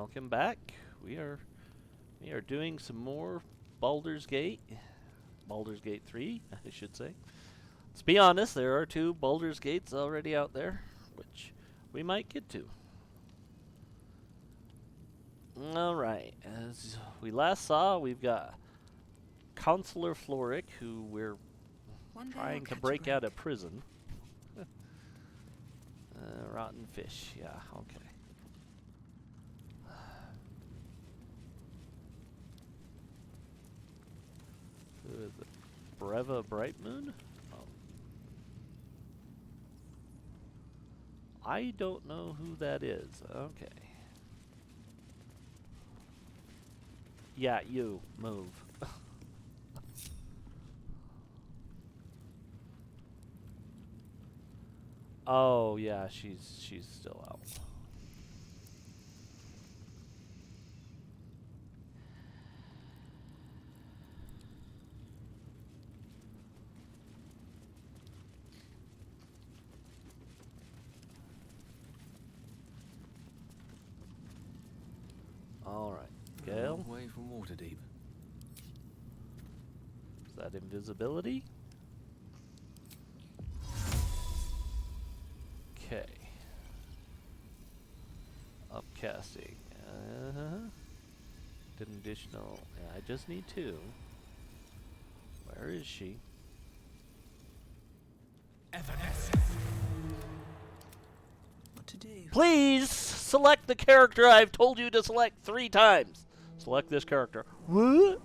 welcome back. We are doing some more Baldur's Gate. Baldur's Gate 3, I should say. Let's be honest, there are 2 Baldur's Gates already out there, which we might get to. Alright, as we last saw, we've got Counselor Floric, who we're trying to break out of prison. Rotten fish, yeah, okay. Who is it? Breva Brightmoon? Oh. I don't know who that is. Okay. Yeah, you. Move. Oh, yeah, she's still out. Alright, Gale. Long way from Waterdeep. Is that invisibility? Okay. Upcasting. Did an additional. Yeah, I just need 2. Where is she? What to do? Please select the character I've told you to select 3 times. Select this character. What?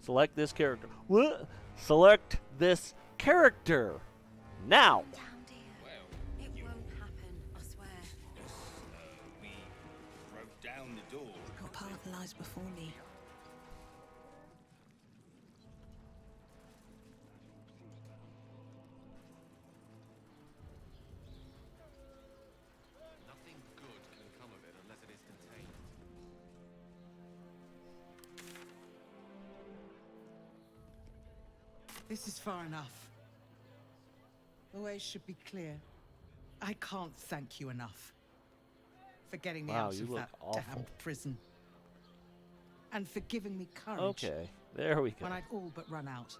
Select this character. What? Select this character. Now. Down, dear. It won't happen, I swear. We broke down the door. Your path lies before me. Nothing good can come of it unless it is contained. This is far enough. The way should be clear. I can't thank you enough for getting me Wow, out you of look that awful. damned prison. And for giving me courage Okay, there we go. when I'd all but run out.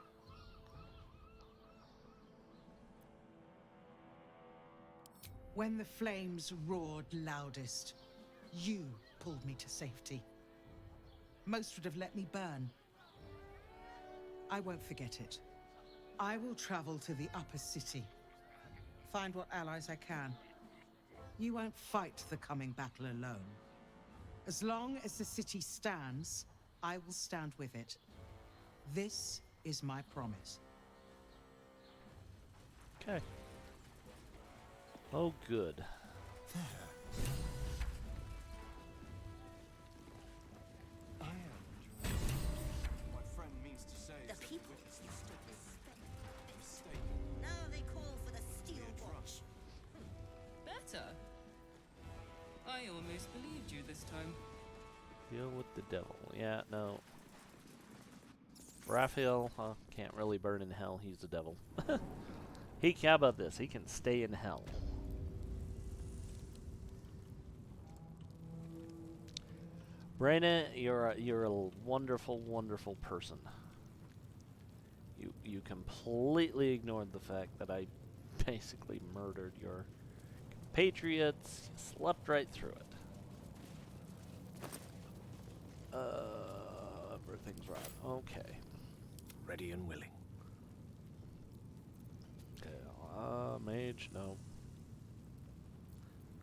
When the flames roared loudest, you pulled me to safety. Most would have let me burn. I won't forget it. I will travel to the upper city. Find what allies I can. You won't fight the coming battle alone. As long as the city stands, I will stand with it. This is my promise. Okay. Oh, good. My friend means to say The is that people witness used to mistake. respect. Mistake. Now they call for the Steel Watch. Better. I almost believed you this time. Deal with the devil. Yeah, no. Raphael can't really burn in hell. He's the devil. How about this? He can stay in hell. Brena, you're a wonderful, wonderful person. You completely ignored the fact that I basically murdered your compatriots. You slept right through it. Everything's right. Okay. Ready and willing. Okay. Mage, no.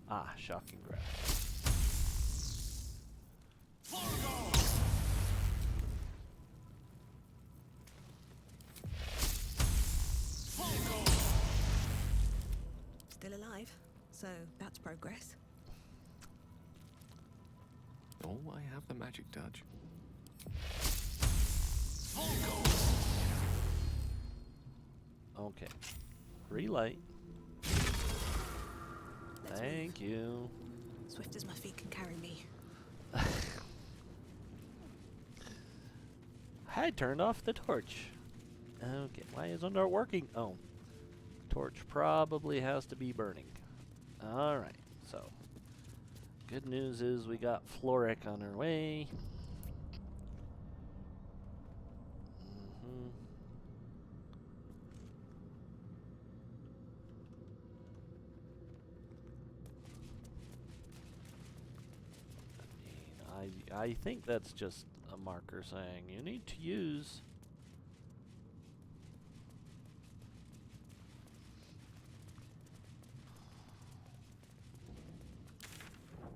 Ah, shocking grab. Still alive, so that's progress. Oh, I have the magic touch. Okay. Relight. Thank you. Swift as my feet can carry me. I turned off the torch. Okay, why isn't it working? Oh. Torch probably has to be burning. Alright, so. Good news is we got Floric on our way. I think that's just a marker saying you need to use.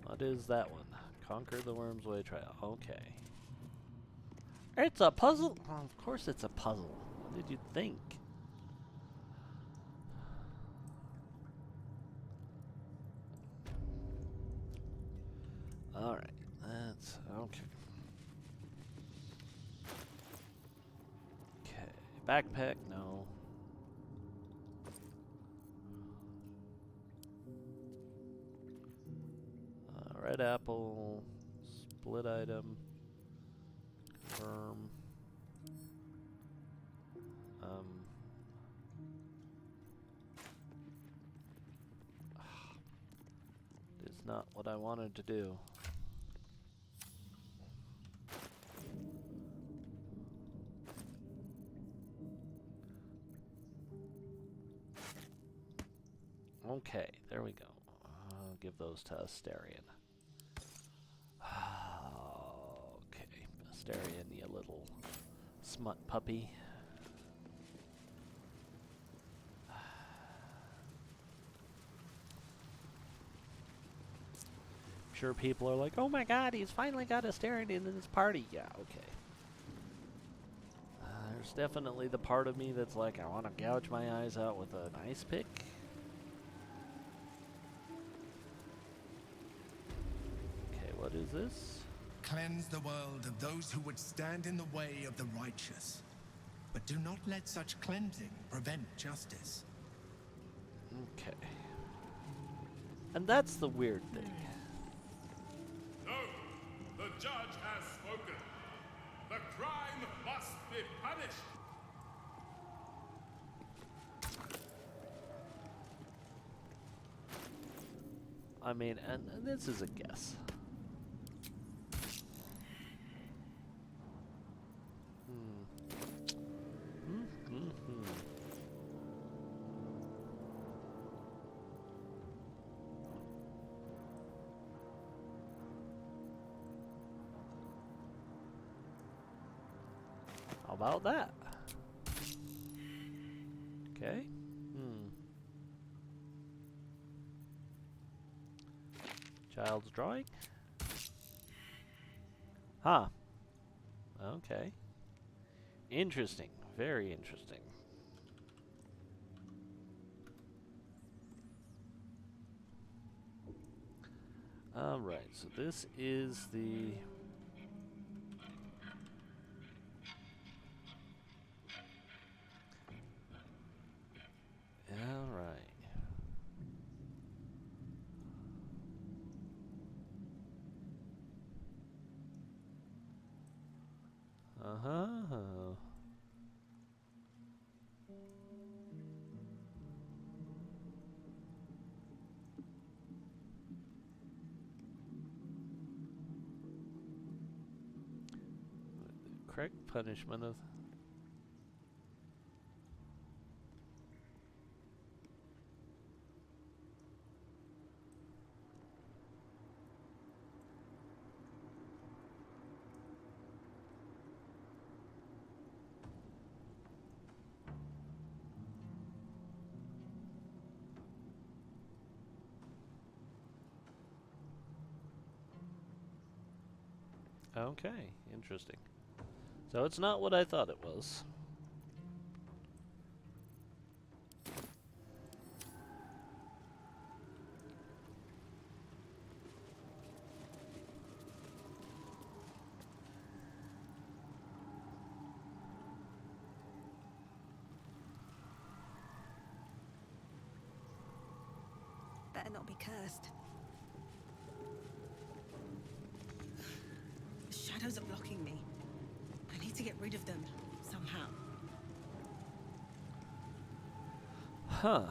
What is that one? Conquer the Worm's Way Trail. Okay. It's a puzzle? Well, of course it's a puzzle. What did you think? Alright. That's okay. Okay. Backpack, no. Red apple, split item, confirm. It's not what I wanted to do. Okay, there we go. I'll give those to Asterion. Okay, Asterion, you little smut puppy. I'm sure people are like, oh my god, he's finally got Asterion in his party. Yeah, okay. There's definitely the part of me that's like, I want to gouge my eyes out with an ice pick. Okay, what is this? Cleanse the world of those who would stand in the way of the righteous. But do not let such cleansing prevent justice. Okay. And that's the weird thing. No! The judge has spoken. The crime must be punished. I mean, and this is a guess. How about that? Okay. Child's drawing? Huh. Okay. Interesting. Very interesting. Alright, so this is the... Alright. Uh-huh. Correct punishment of... Okay, interesting. So it's not what I thought it was. Better not be cursed. The shadows are blocking me. I need to get rid of them, somehow. Huh.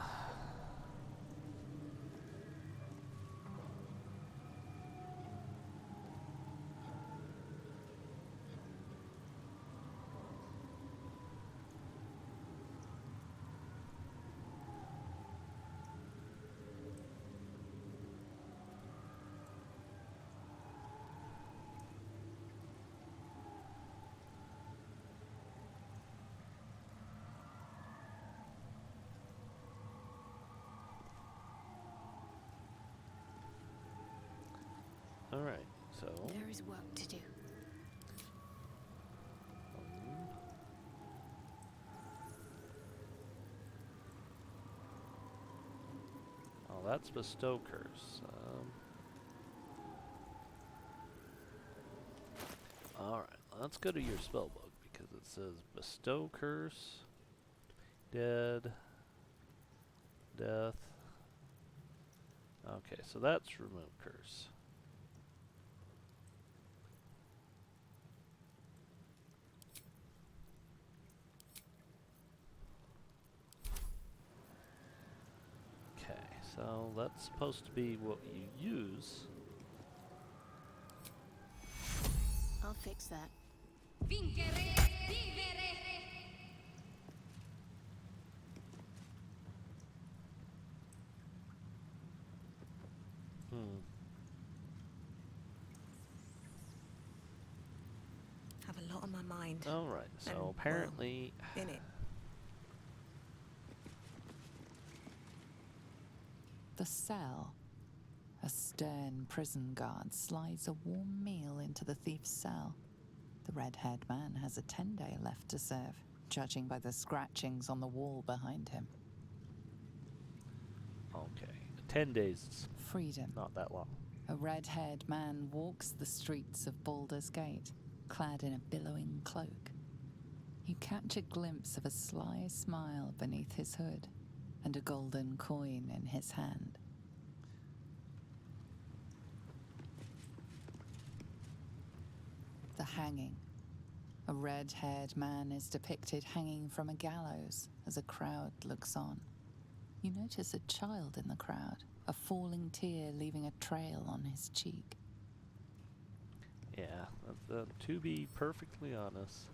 Alright, so. There is work to do. Oh, that's bestow curse. Alright, let's go to your spellbook because it says bestow curse, dead, death. Okay, so that's remove curse. Okay, so that's supposed to be what you use. I'll fix that. Have a lot on my mind. Alright, so And, apparently. well, in it. The cell. A stern prison guard slides a warm meal into the thief's cell. The red-haired man has a 10-day left to serve, judging by the scratchings on the wall behind him. Okay, 10 days. Freedom. Not that long. A red-haired man walks the streets of Baldur's Gate, clad in a billowing cloak. You catch a glimpse of a sly smile beneath his hood, and a golden coin in his hand. The hanging. A red-haired man is depicted hanging from a gallows as a crowd looks on. You notice a child in the crowd, a falling tear leaving a trail on his cheek. Yeah, to be perfectly honest,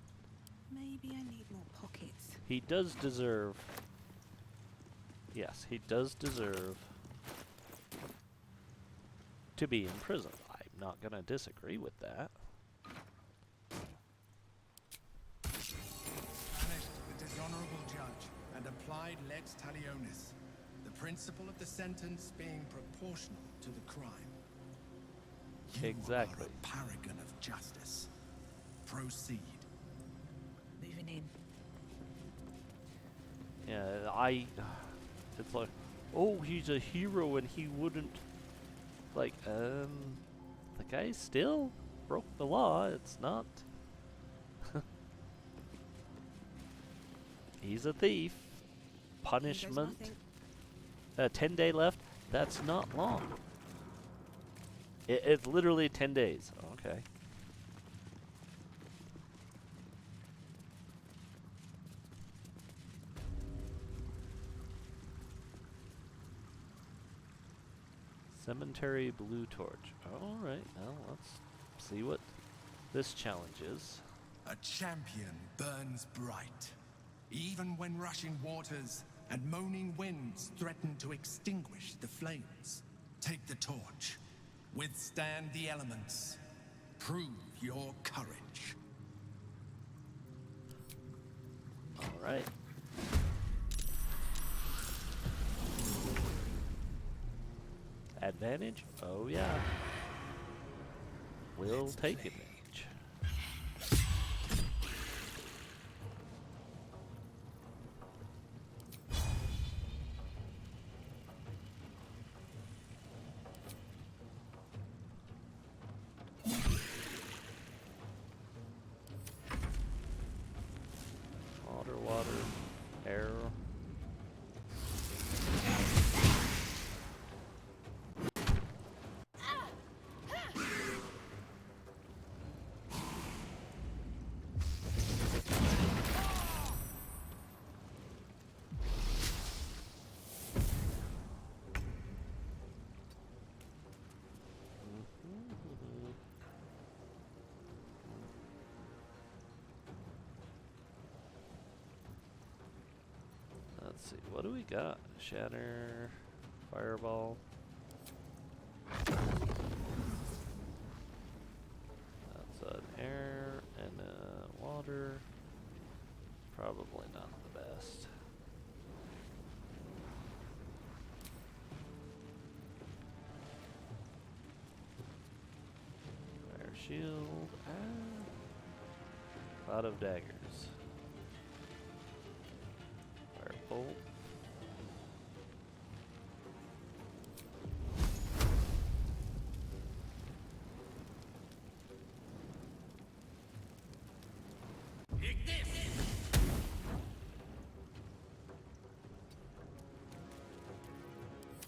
Maybe I need more pockets. he does deserve. Yes, he does deserve to be in prison. I'm not going to disagree with that. Banished the dishonorable judge and applied lex talionis, the principle of the sentence being proportional to the crime. You Exactly. are a paragon of justice. Proceed. Moving in. Yeah, it's like, oh, he's a hero and he wouldn't, like, the guy still broke the law. It's not. He's a thief. Punishment. 10-day left. That's not long. It's literally 10 days. Okay. Cemetery blue torch. Alright, well, let's see what this challenge is. A champion burns bright, even when rushing waters and moaning winds threaten to extinguish the flames. Take the torch. Withstand the elements. Prove your courage. Alright. Advantage? Oh yeah. We'll take advantage. Water, air. Let's see, what do we got? Shatter, fireball. That's an air and water. Probably not the best. shield. Cloud of daggers. Firebolt.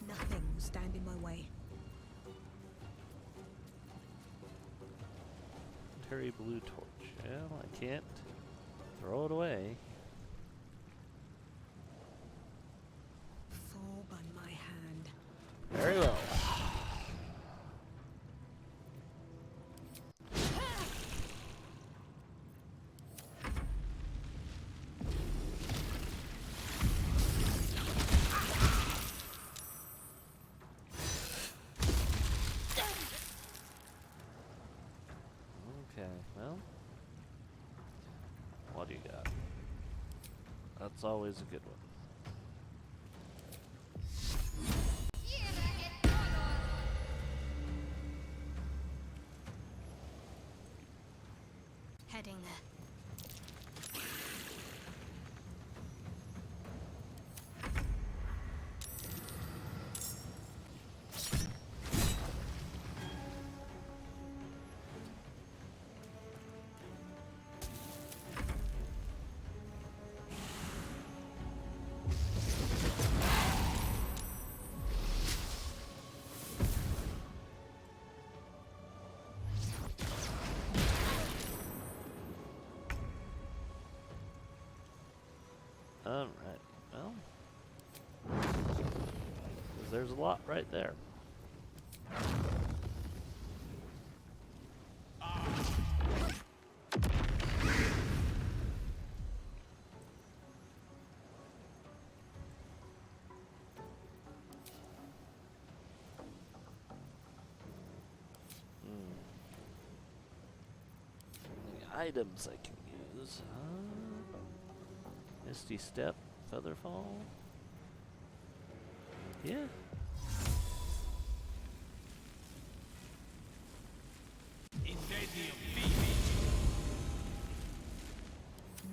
Nothing will stand in my way. Terry blue torch. Well, I can't throw it away. Fall by my hand. Very well. Okay, well, what do you got? That's always a good one. Heading there. Alright, well, 'cause there's a lot right there. The items I can use. Misty Step, Featherfall. Yeah.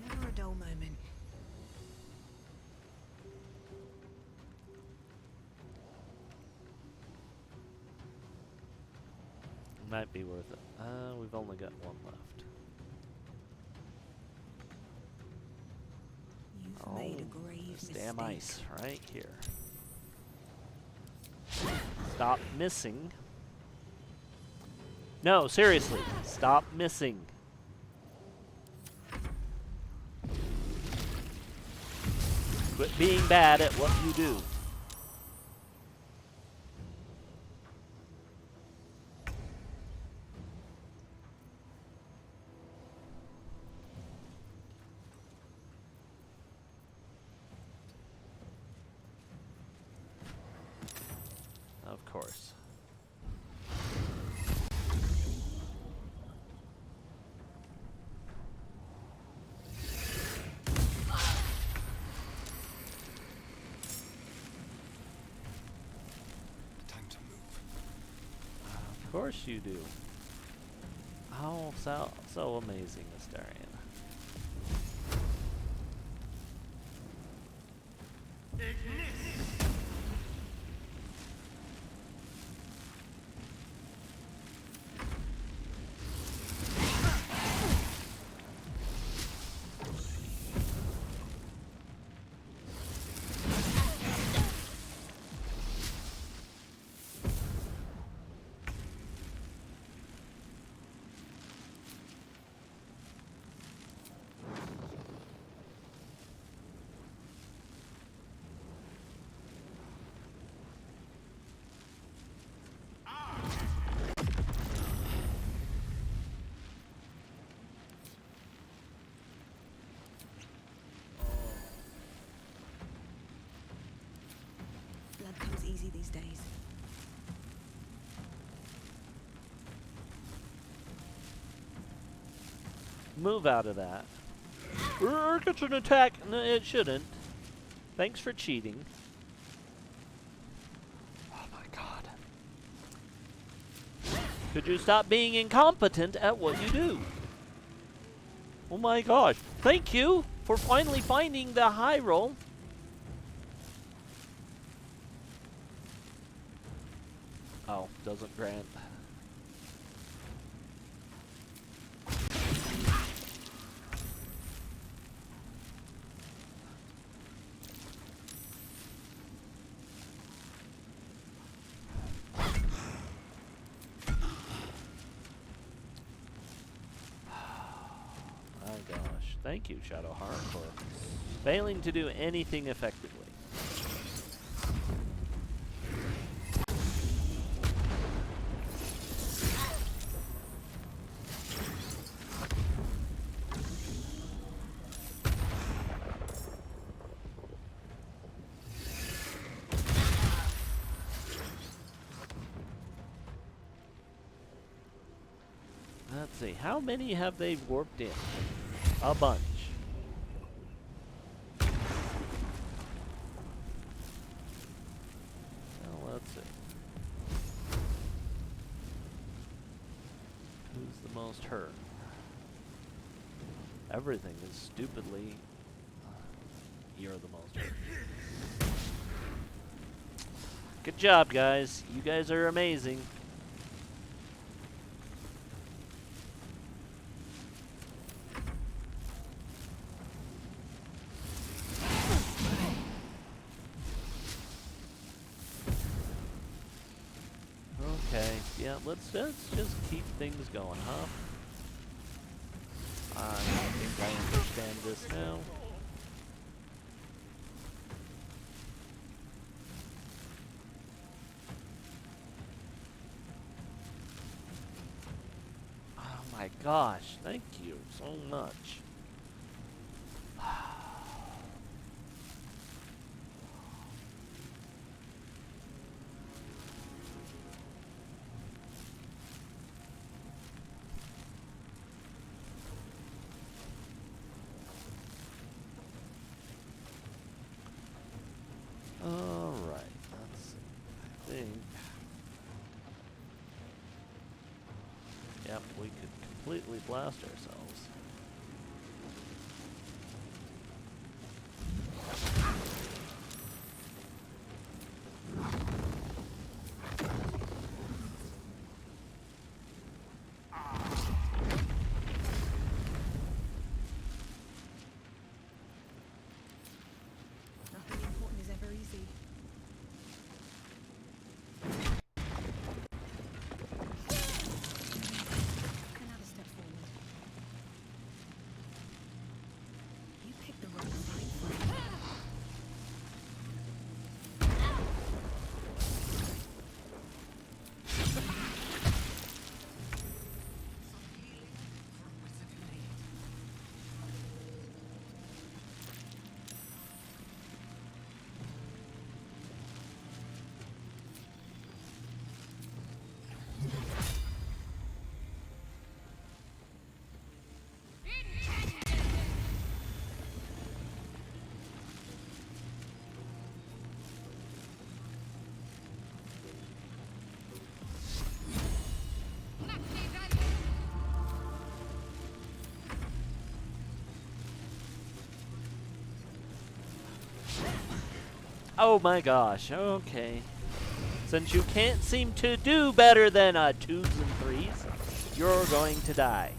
Never a dull moment. Might be worth it. We've only got one left. You've made a grave this mistake. damn ice right here. Stop missing. No, seriously, stop missing. Quit being bad at what you do. Of course. Time to move. Of course you do. Oh, so amazing, Astarion. Blood comes easy these days. Move out of that. Gets an attack. No, it shouldn't. Thanks for cheating. Oh my god. Could you stop being incompetent at what you do? Oh my gosh. Thank you for finally finding the high roll. Oh, doesn't grant. My gosh. Thank you, Shadowheart, for failing to do anything effectively. Let's see, how many have they warped in? A bunch. Well, let's see. Who's the most hurt? Everything is stupidly... You're the most hurt. Good job, guys. You guys are amazing. Okay, yeah, let's just keep things going, huh? I think I understand this now. Oh my gosh, thank you so much. Alright, let's see. I think... Yep, we could completely blast ourselves. Nothing important is ever easy. Another step forward. You picked the wrong fight for me. Oh my gosh, okay. Since you can't seem to do better than 2s and 3s, you're going to die.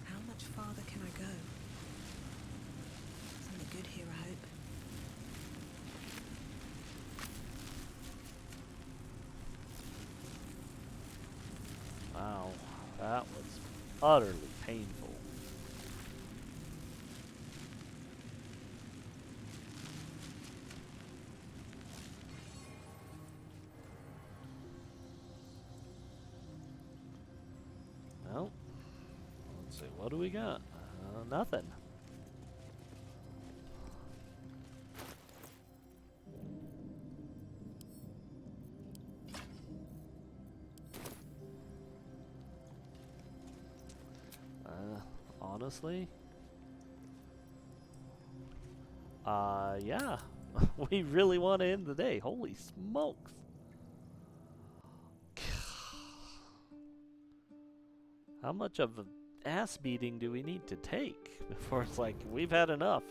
How much farther can I go? Something good here, I hope. Wow, that was utterly painful. So what do we got? Nothing. Honestly? Yeah. We really want to end the day. Holy smokes. How much of an ass beating do we need to take before it's like, we've had enough?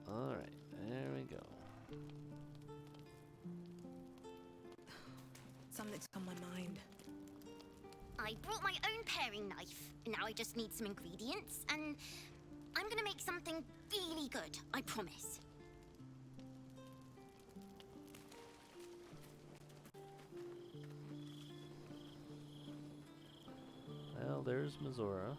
Alright, there we go. Something's on my mind. I brought my own paring knife. Now I just need some ingredients, and I'm gonna make something really good, I promise. Well, there's Missoura.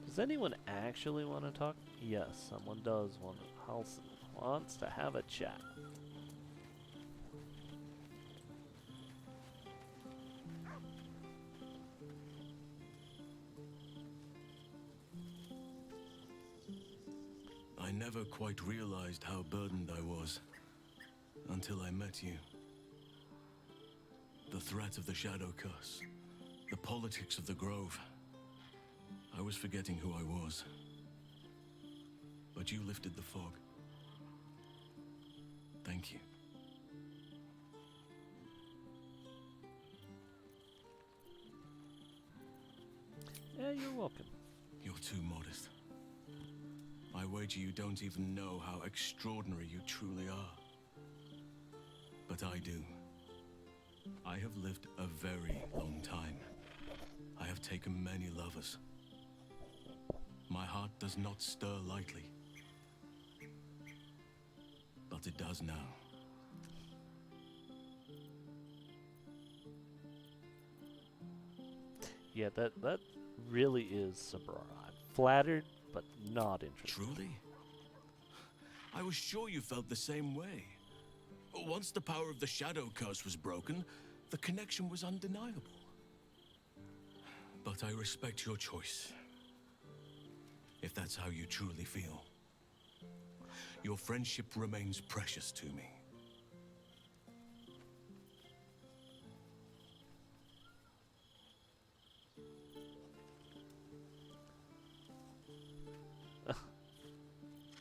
Does anyone actually want to talk? Yes, someone does want to. Halson wants to have a chat. I never quite realized how burdened I was until I met you. The threat of the Shadow Curse, the politics of the Grove. I was forgetting who I was. But you lifted the fog. Thank you. Yeah, you're welcome. You're too modest. I wager you don't even know how extraordinary you truly are. But I do. I have lived a very long time. I have taken many lovers. My heart does not stir lightly. But it does now. Yeah, that really is Sabrara. I'm flattered, but not interested. Truly? I was sure you felt the same way. Once the power of the Shadow Curse was broken, the connection was undeniable. But I respect your choice. If that's how you truly feel. Your friendship remains precious to me.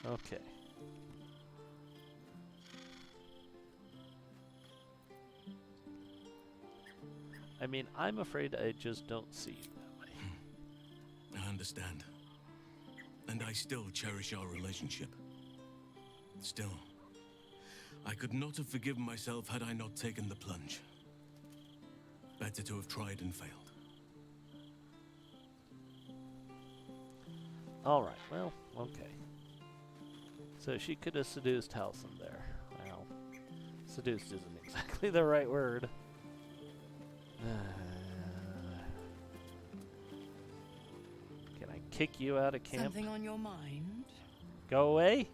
Okay. I mean, I'm afraid I just don't see it that way. I understand. And I still cherish our relationship. Still, I could not have forgiven myself had I not taken the plunge. Better to have tried and failed. Alright, well, okay. So she could have seduced Halson there. Well, seduced isn't exactly the right word. Can I kick you out of camp? Something on your mind? Go away?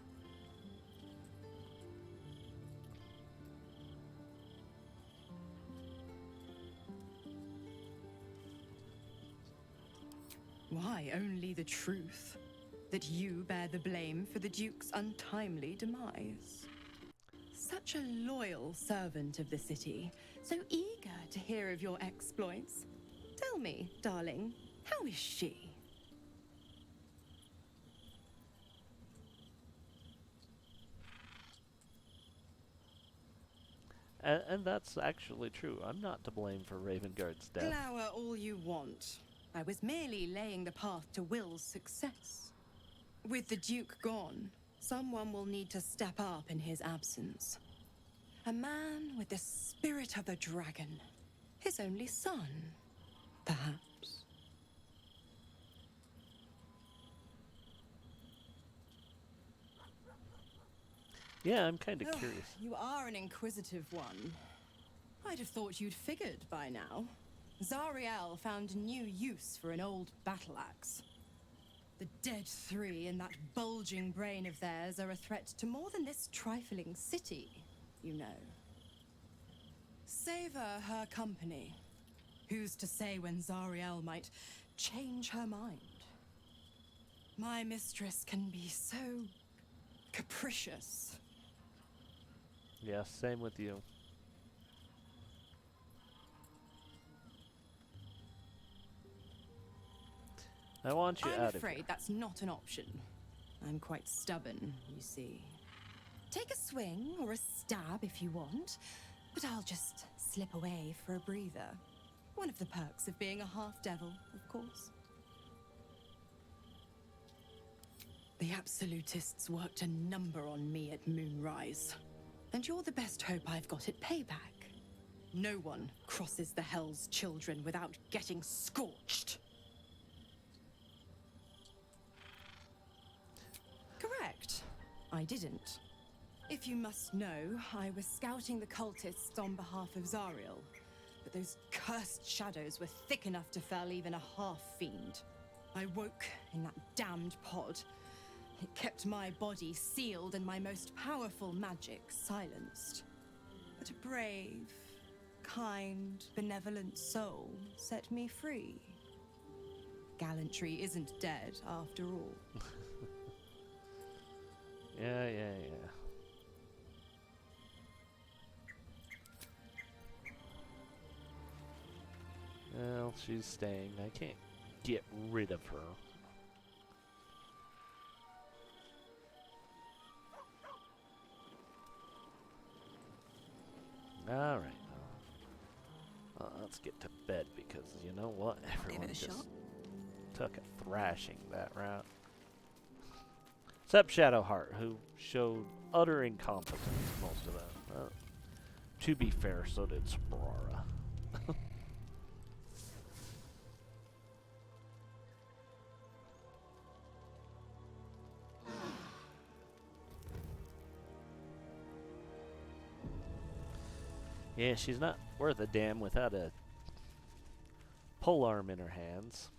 Why, only the truth. That you bear the blame for the Duke's untimely demise. Such a loyal servant of the city, so eager to hear of your exploits. Tell me, darling, how is she? And that's actually true. I'm not to blame for Ravengard's death. Glower all you want. I was merely laying the path to Will's success. With the Duke gone, someone will need to step up in his absence. A man with the spirit of the dragon. His only son, perhaps. Yeah, I'm kind of curious. You are an inquisitive one. I'd have thought you'd figured by now. Zariel found new use for an old battle axe. The dead three and that bulging brain of theirs are a threat to more than this trifling city, you know. Savor her company. Who's to say when Zariel might change her mind? My mistress can be so capricious. Yes, same with you. I want you I'm out of afraid here. that's not an option. I'm quite stubborn, you see. Take a swing or a stab if you want, but I'll just slip away for a breather. One of the perks of being a half-devil, of course. The Absolutists worked a number on me at Moonrise, and you're the best hope I've got at payback. No one crosses the Hell's Children without getting scorched. Correct. I didn't. If you must know, I was scouting the cultists on behalf of Zariel, but those cursed shadows were thick enough to fell even a half-fiend. I woke in that damned pod. It kept my body sealed and my most powerful magic silenced. But a brave, kind, benevolent soul set me free. Gallantry isn't dead after all. Yeah. Well, she's staying. I can't get rid of her. Alright. Let's get to bed because you know what? Everyone just took a thrashing that route. Except Shadowheart, who showed utter incompetence most of that. To be fair, so did Sabrara. Yeah, she's not worth a damn without a polearm in her hands.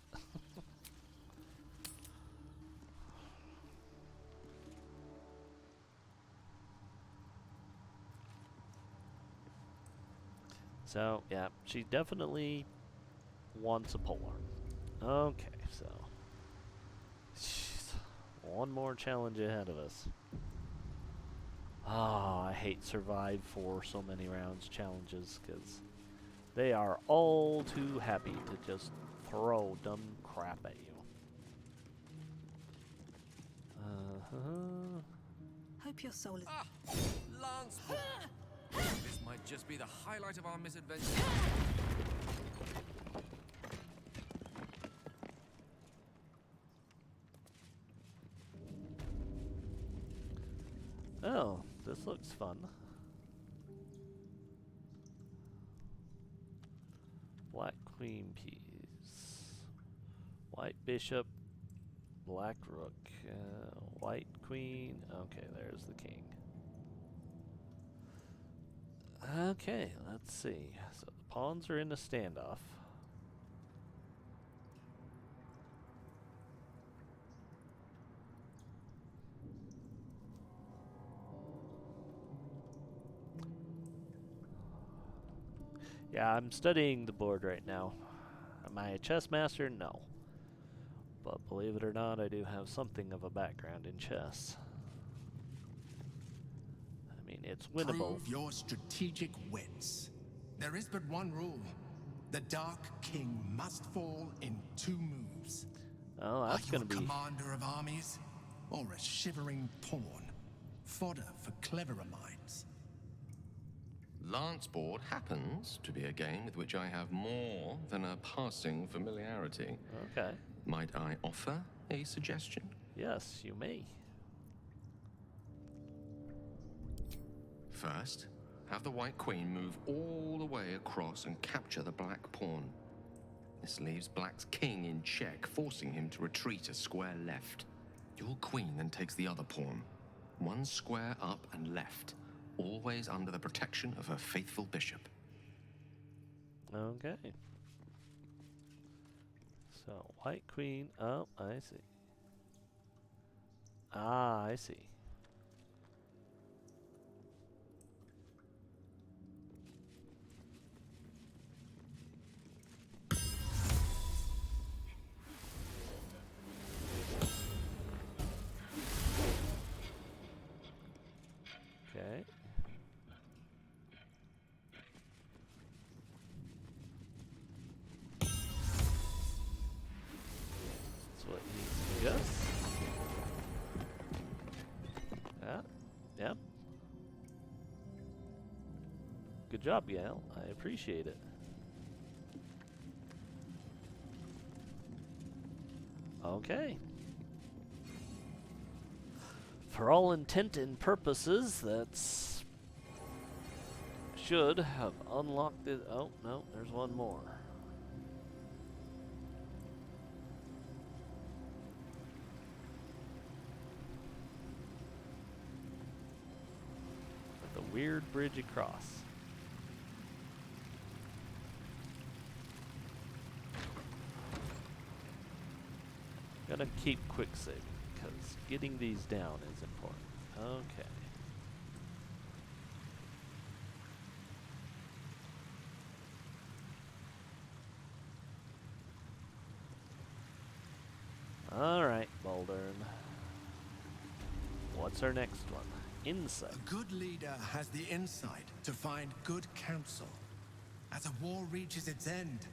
So, yeah, she definitely wants a polearm. Okay, so. Jeez, one more challenge ahead of us. Ah, I hate survive for so many rounds challenges because they are all too happy to just throw dumb crap at you. Hope your soul is... Lance! This might just be the highlight of our misadventure. Oh, this looks fun. Black Queen piece. White Bishop. Black Rook. White Queen. Okay, there's the King. Okay, let's see. So the pawns are in a standoff. Yeah, I'm studying the board right now. Am I a chess master? No. But believe it or not, I do have something of a background in chess. I mean, it's winnable. Prove your strategic wits. There is but one rule. The Dark King must fall in 2 moves. Oh, that's going to Are you be... a commander of armies? Or a shivering pawn? Fodder for cleverer minds. Lance board happens to be a game with which I have more than a passing familiarity. Okay. Might I offer a suggestion? Yes, you may. First, have the White Queen move all the way across and capture the Black Pawn. This leaves Black's king in check, forcing him to retreat a square left. Your queen then takes the other pawn, 1 square up and left, always under the protection of her faithful bishop. Okay. So, White Queen. Oh, I see. Ah, I see. Okay. That's what he suggests. Yeah. Yep. Good job, Gail. I appreciate it. Okay. For all intent and purposes, that's should have unlocked it. Oh, no, there's one more. The weird bridge across. Gotta keep quick saving, because getting these down is important. Okay. Alright, Baldur. What's our next one? Insight. A good leader has the insight to find good counsel. As a war reaches its end,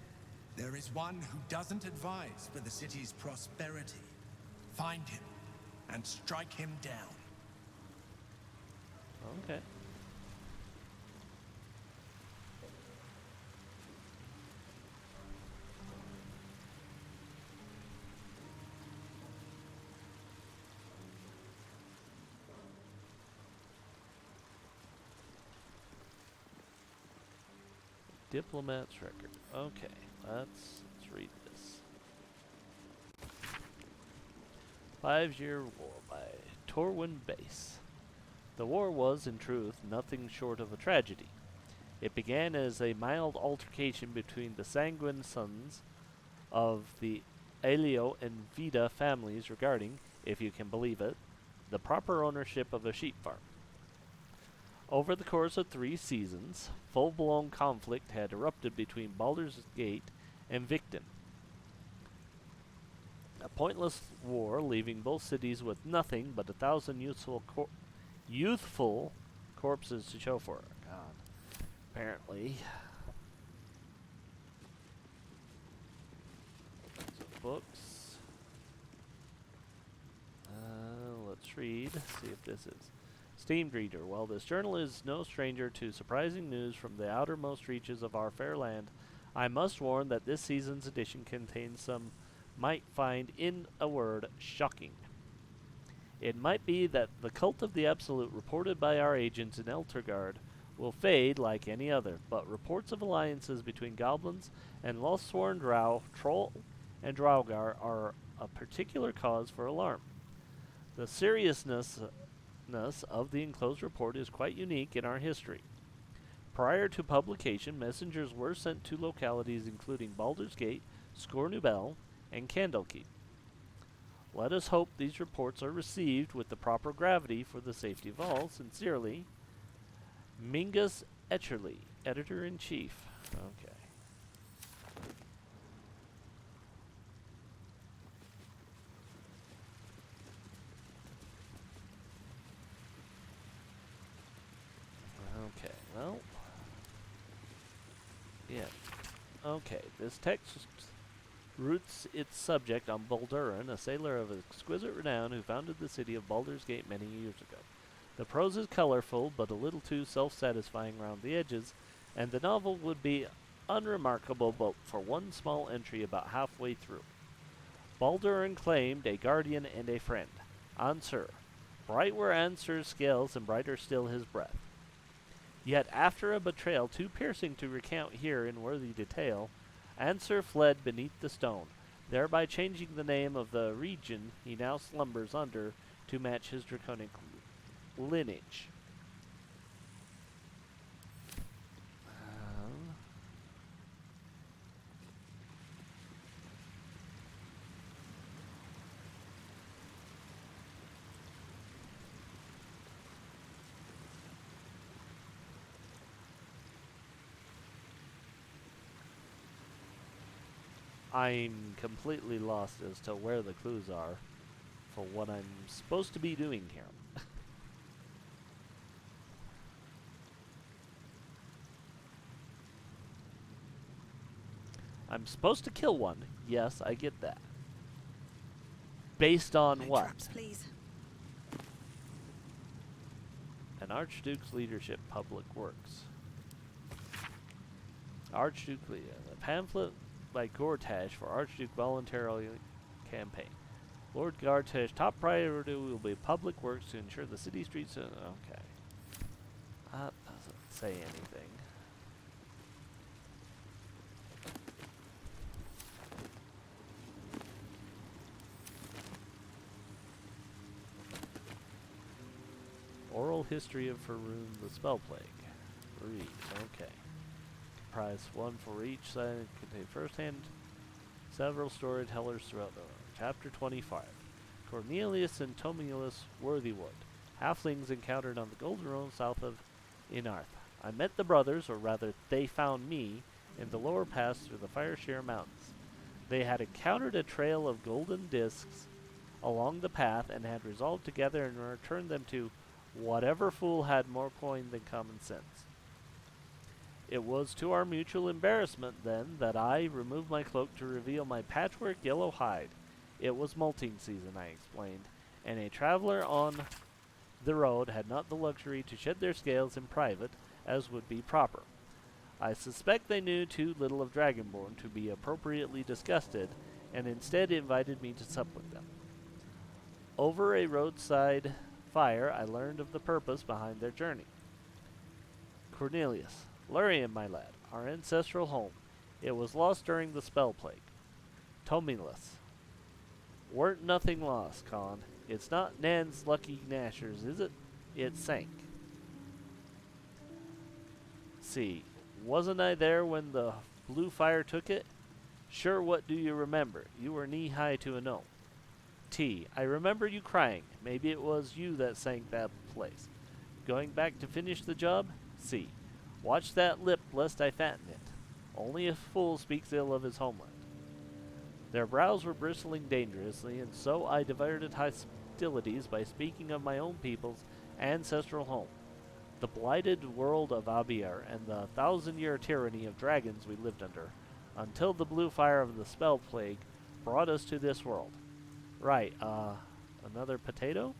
there is one who doesn't advise for the city's prosperity. Find him and strike him down. Okay. Diplomat's record. Okay, let's read this. 5-Year War by Torwin Base. The war was, in truth, nothing short of a tragedy. It began as a mild altercation between the sanguine sons of the Aelio and Vida families regarding, if you can believe it, the proper ownership of a sheep farm. Over the course of 3 seasons, full-blown conflict had erupted between Baldur's Gate and Victon. A pointless war, leaving both cities with nothing but 1,000 youthful corpses to show for it. God. Apparently. Some books. Let's read. See if this is. Esteemed reader, while this journal is no stranger to surprising news from the outermost reaches of our fair land, I must warn that this season's edition contains some might find, in a word, shocking. It might be that the cult of the Absolute reported by our agents in Eltergard will fade like any other, but reports of alliances between goblins and Lost-sworn drow, troll, and Draugr are a particular cause for alarm. The seriousness of the enclosed report is quite unique in our history. Prior to publication, messengers were sent to localities including Baldur's Gate, Scornubel, and Candlekeep. Let us hope these reports are received with the proper gravity for the safety of all. Sincerely, Mingus Etcherly, Editor-in-Chief. Okay. Okay, well. Yeah. Okay, this text roots its subject on Baldurin, a sailor of exquisite renown who founded the city of Baldur's Gate many years ago. The prose is colorful, but a little too self-satisfying around the edges, and the novel would be unremarkable but for one small entry about halfway through. Baldurin claimed a guardian and a friend. Ansur. Bright were Ansur's scales, and brighter still his breath. Yet after a betrayal too piercing to recount here in worthy detail, Ansur fled beneath the stone, thereby changing the name of the region he now slumbers under to match his draconic lineage. I'm completely lost as to where the clues are for what I'm supposed to be doing here. I'm supposed to kill one. Yes, I get that. Based on No what? traps, please. An Archduke's leadership, public works. Archduke leader. The pamphlet by Gortash for Archduke voluntary campaign. Lord Gortash, top priority will be public works to ensure the city streets. Okay. That doesn't say anything. Oral history of Faroon the Spell Plague. Read. Okay. Comprise one for each side. Contain first-hand several storytellers throughout the world. Chapter 25. Cornelius and Tomulus Worthywood. Halflings encountered on the Golden Road south of Inarth. I met the brothers, or rather, they found me, in the lower pass through the Fireshare Mountains. They had encountered a trail of golden discs along the path and had resolved together and returned them to whatever fool had more coin than common sense. It was to our mutual embarrassment, then, that I removed my cloak to reveal my patchwork yellow hide. It was molting season, I explained, and a traveler on the road had not the luxury to shed their scales in private, as would be proper. I suspect they knew too little of Dragonborn to be appropriately disgusted, and instead invited me to sup with them. Over a roadside fire, I learned of the purpose behind their journey. Cornelius. Lurian, my lad, our ancestral home. It was lost during the spell plague. Tomulus. Weren't nothing lost, Con. It's not Nan's lucky gnashers, is it? It sank. C. Wasn't I there when the blue fire took it? Sure, what do you remember? You were knee-high to a gnome. T. I remember you crying. Maybe it was you that sank that place. Going back to finish the job? C. Watch that lip, lest I fatten it. Only a fool speaks ill of his homeland. Their brows were bristling dangerously, and so I diverted hostilities by speaking of my own people's ancestral home, the blighted world of Abiar, and the 1,000-year tyranny of dragons we lived under, until the blue fire of the spell plague brought us to this world. Right, another potato?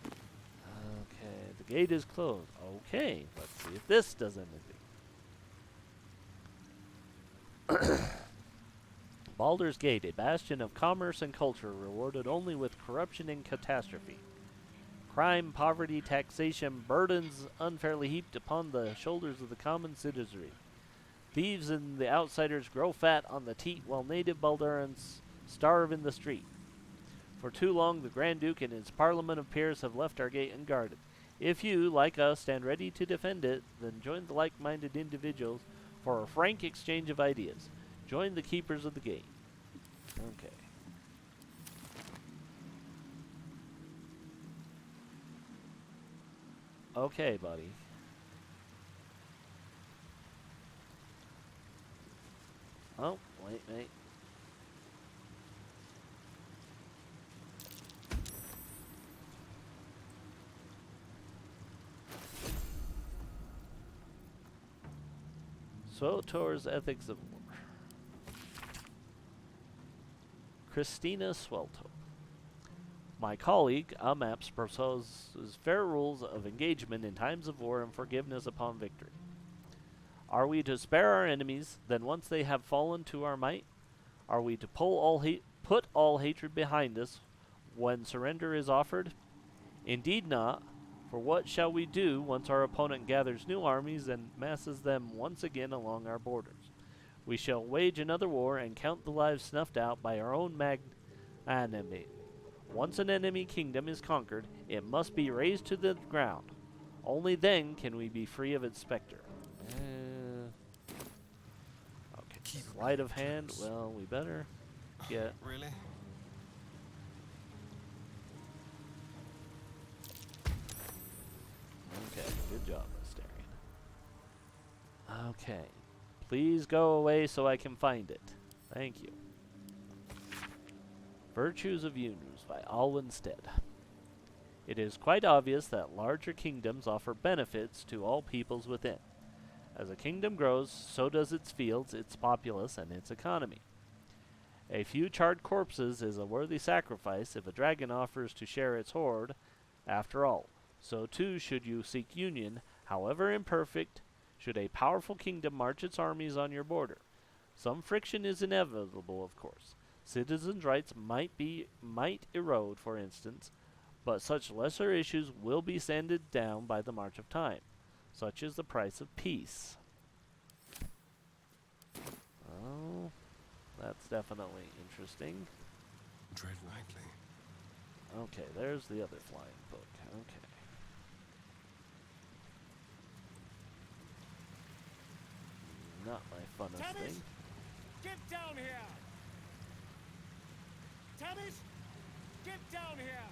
Okay, the gate is closed. Okay, let's see if this does anything. Baldur's Gate, a bastion of commerce and culture, rewarded only with corruption and catastrophe. Crime, poverty, taxation, burdens unfairly heaped upon the shoulders of the common citizenry. Thieves and the outsiders grow fat on the teat while native Baldurans starve in the street. For too long, the Grand Duke and his parliament of peers have left our gate unguarded. If you, like us, stand ready to defend it, then join the like-minded individuals for a frank exchange of ideas. Join the keepers of the gate. Okay. Okay, buddy. Oh, wait, mate. Swotor's Ethics of War. Christina Swelto. My colleague, Amaps, proposes fair rules of engagement in times of war and forgiveness upon victory. Are we to spare our enemies, then once they have fallen to our might? Are we to put all hatred behind us when surrender is offered? Indeed not, for what shall we do once our opponent gathers new armies and masses them once again along our borders? We shall wage another war and count the lives snuffed out by our own enemy. Once an enemy kingdom is conquered, it must be razed to the ground. Only then can we be free of its specter. Okay, sleight of hand. Well, we better get... Really? Okay, good job, Astarion. Okay. Please go away so I can find it. Thank you. Virtues of Yunus by Alwyn Stead. It is quite obvious that larger kingdoms offer benefits to all peoples within. As a kingdom grows, so does its fields, its populace, and its economy. A few charred corpses is a worthy sacrifice if a dragon offers to share its hoard. After all, so too should you seek union, however imperfect, should a powerful kingdom march its armies on your border. Some friction is inevitable, of course. Citizens' rights might erode, for instance, but such lesser issues will be sanded down by the march of time. Such is the price of peace. Oh, that's definitely interesting. Tread lightly. Okay, there's the other flying book. Okay. Not my funnest Tanis! thing. Get down here! Tanis! Get down here!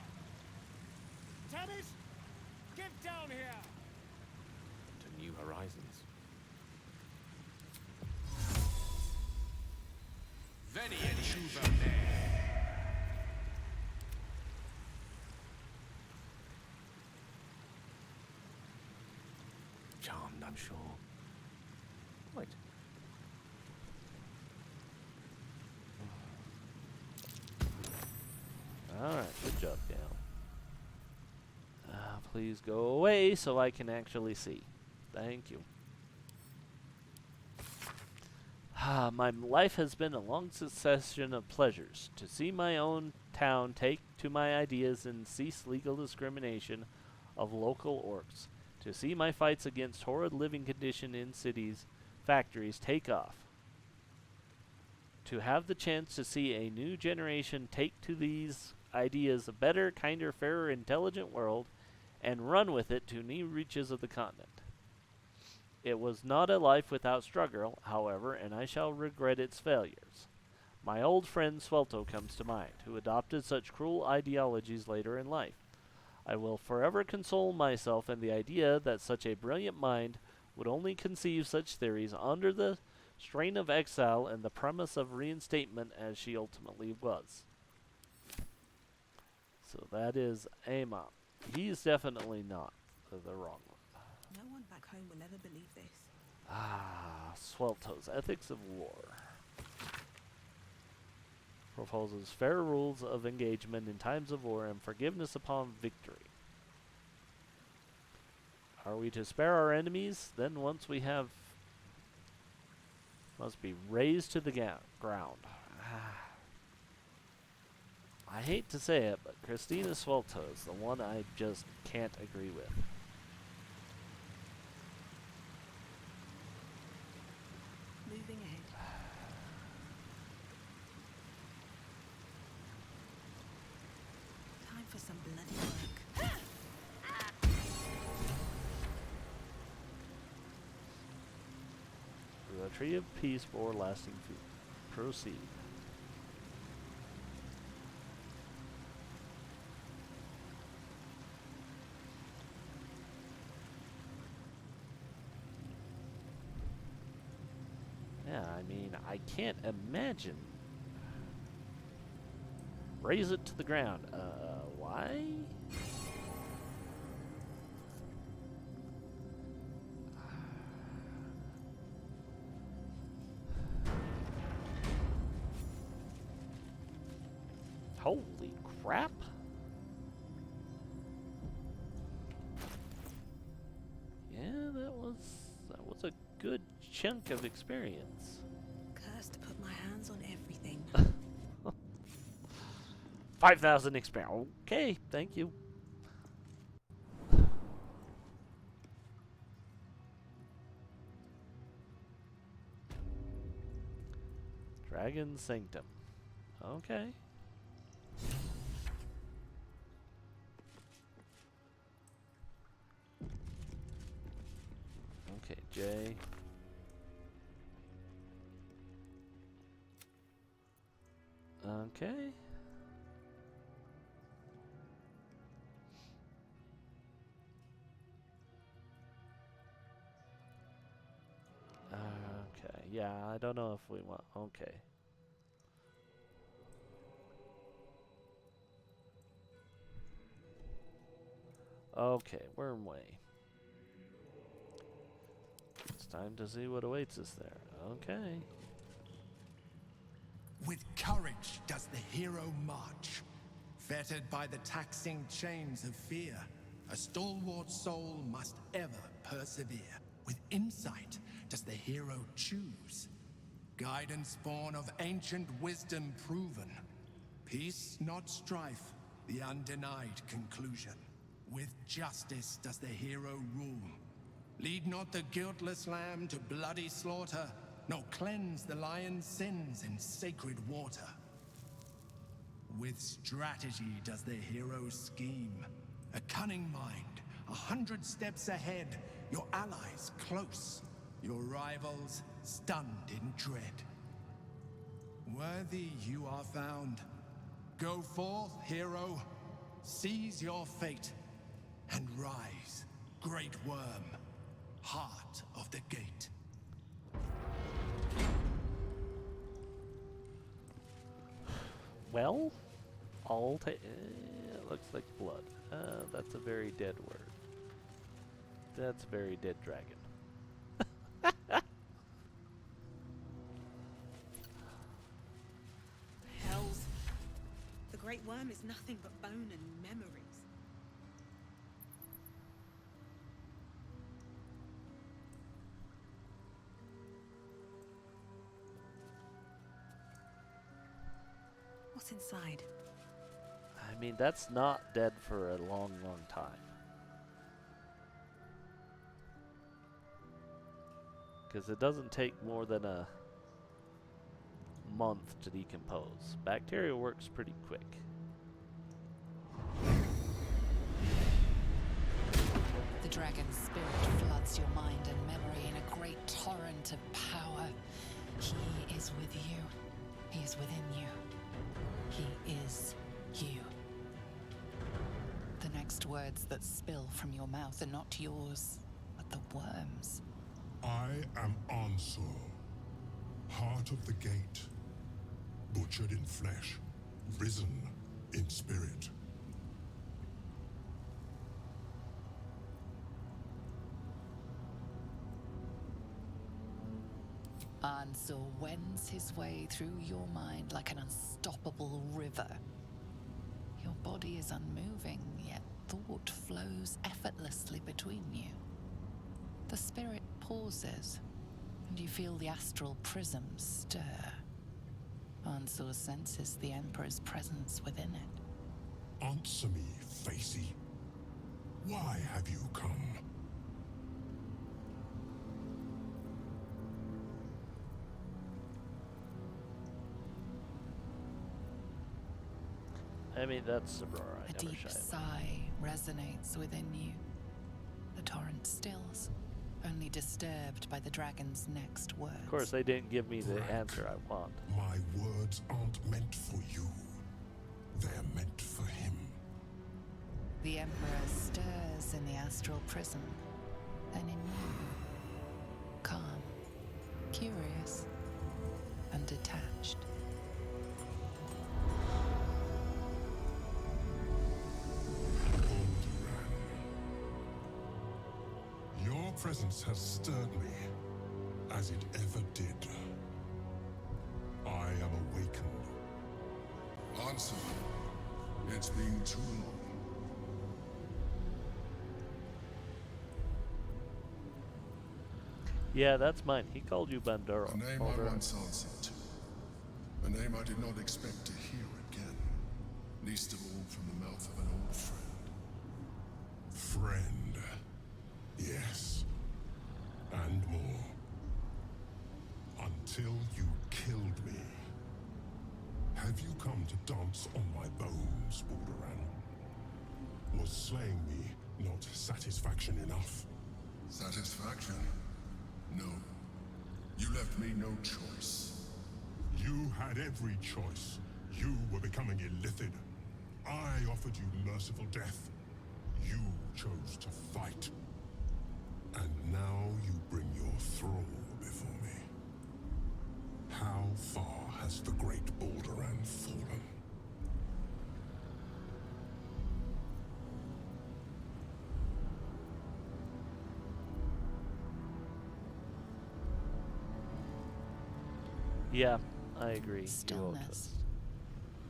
Tanis! Get down here! To new horizons. Charmed, I'm sure. Wait. Alright, good job, Gal. Please go away so I can actually see. Thank you. My life has been a long succession of pleasures. To see my own town take to my ideas and cease legal discrimination of local orcs. To see my fights against horrid living condition in cities, factories take off. To have the chance to see a new generation take to these ideas a better, kinder, fairer, intelligent world and run with it to new reaches of the continent. It was not a life without struggle, however, and I shall regret its failures. My old friend Swelto comes to mind, who adopted such cruel ideologies later in life. I will forever console myself in the idea that such a brilliant mind would only conceive such theories under the strain of exile and the premise of reinstatement as she ultimately was. So that is Amon. He's definitely not the wrong one. No one back home will ever believe this. Swelto's Ethics of War. Proposes fair rules of engagement in times of war and forgiveness upon victory. Are we to spare our enemies? Then once we have... must be razed to the ground. I hate to say it, but Christina Swelto is the one I just can't agree with. Moving ahead. Time for some bloody work. The Tree of Peace for lasting food. Proceed. Yeah, I mean, I can't imagine. Raise it to the ground. Why? Holy crap. Yeah, that was a good chunk of experience. Cursed to put my hands on everything. 5,000 experience. Okay, thank you. Dragon Sanctum. Okay. Okay, J. Okay. Yeah, I don't know if we want... Okay. Okay, Wormway. It's time to see what awaits us there. Okay. With courage does the hero march. Fettered by the taxing chains of fear, a stalwart soul must ever persevere. With insight does the hero choose. Guidance born of ancient wisdom proven. Peace, not strife, the undenied conclusion. With justice does the hero rule. Lead not the guiltless lamb to bloody slaughter, nor cleanse the lion's sins in sacred water. With strategy does the hero scheme. A cunning mind, 100 steps ahead, your allies close, your rivals stunned in dread. Worthy you are found. Go forth, hero, seize your fate, and rise, great worm, heart of the gate. Well, it looks like blood. That's a very dead word. That's a very dead dragon. Hells. The Great Worm is nothing but bone and memories. What's inside? I mean, that's not dead for a long, long time. Because it doesn't take more than a month to decompose. Bacteria works pretty quick. The dragon's spirit floods your mind and memory in a great torrent of power. He is with you. He is within you. He is you. The next words that spill from your mouth are not yours, but the worm's. I am Ansur, heart of the gate, butchered in flesh, risen in spirit. Ansur wends his way through your mind like an unstoppable river. Your body is unmoving, yet thought flows effortlessly between you. The spirit pauses, and you feel the astral prism stir. Ansur senses the Emperor's presence within it. Answer me, Facey. Why have you come? I mean, that's Sabrara. A deep sigh resonates within you. The torrent stills, only disturbed by the dragon's next words. Of course, they didn't give me the answer I want. My words aren't meant for you. They're meant for him. The Emperor stirs in the astral prism, then in you. Calm, curious, and detached. Your presence has stirred me, as it ever did. I am awakened. Answer. It's been too long. Yeah, that's mine. He called you Baldur. A name I once answered to. A name I did not expect to hear again. Least of all from the mouth of an old friend. Friend. Yes. And more. Until you killed me. Have you come to dance on my bones, Balduran? Was slaying me not satisfaction enough? Satisfaction? No. You left me no choice. You had every choice. You were becoming illithid. I offered you merciful death. You chose to fight. And now you bring your thrall before me. far has the great Balduran fallen? Yeah, I agree. Stillness.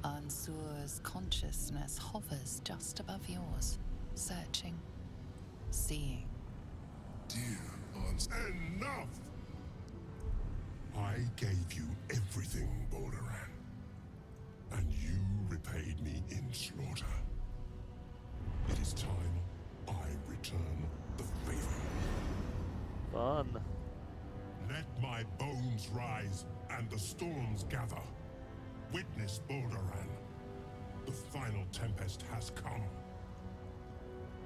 Ansur's consciousness hovers just above yours, searching, seeing. Dear Aunt, enough! I gave you everything, Balduran, and you repaid me in slaughter. It is time I return the favor. Fun. Let my bones rise and the storms gather. Witness, Balduran. The final tempest has come.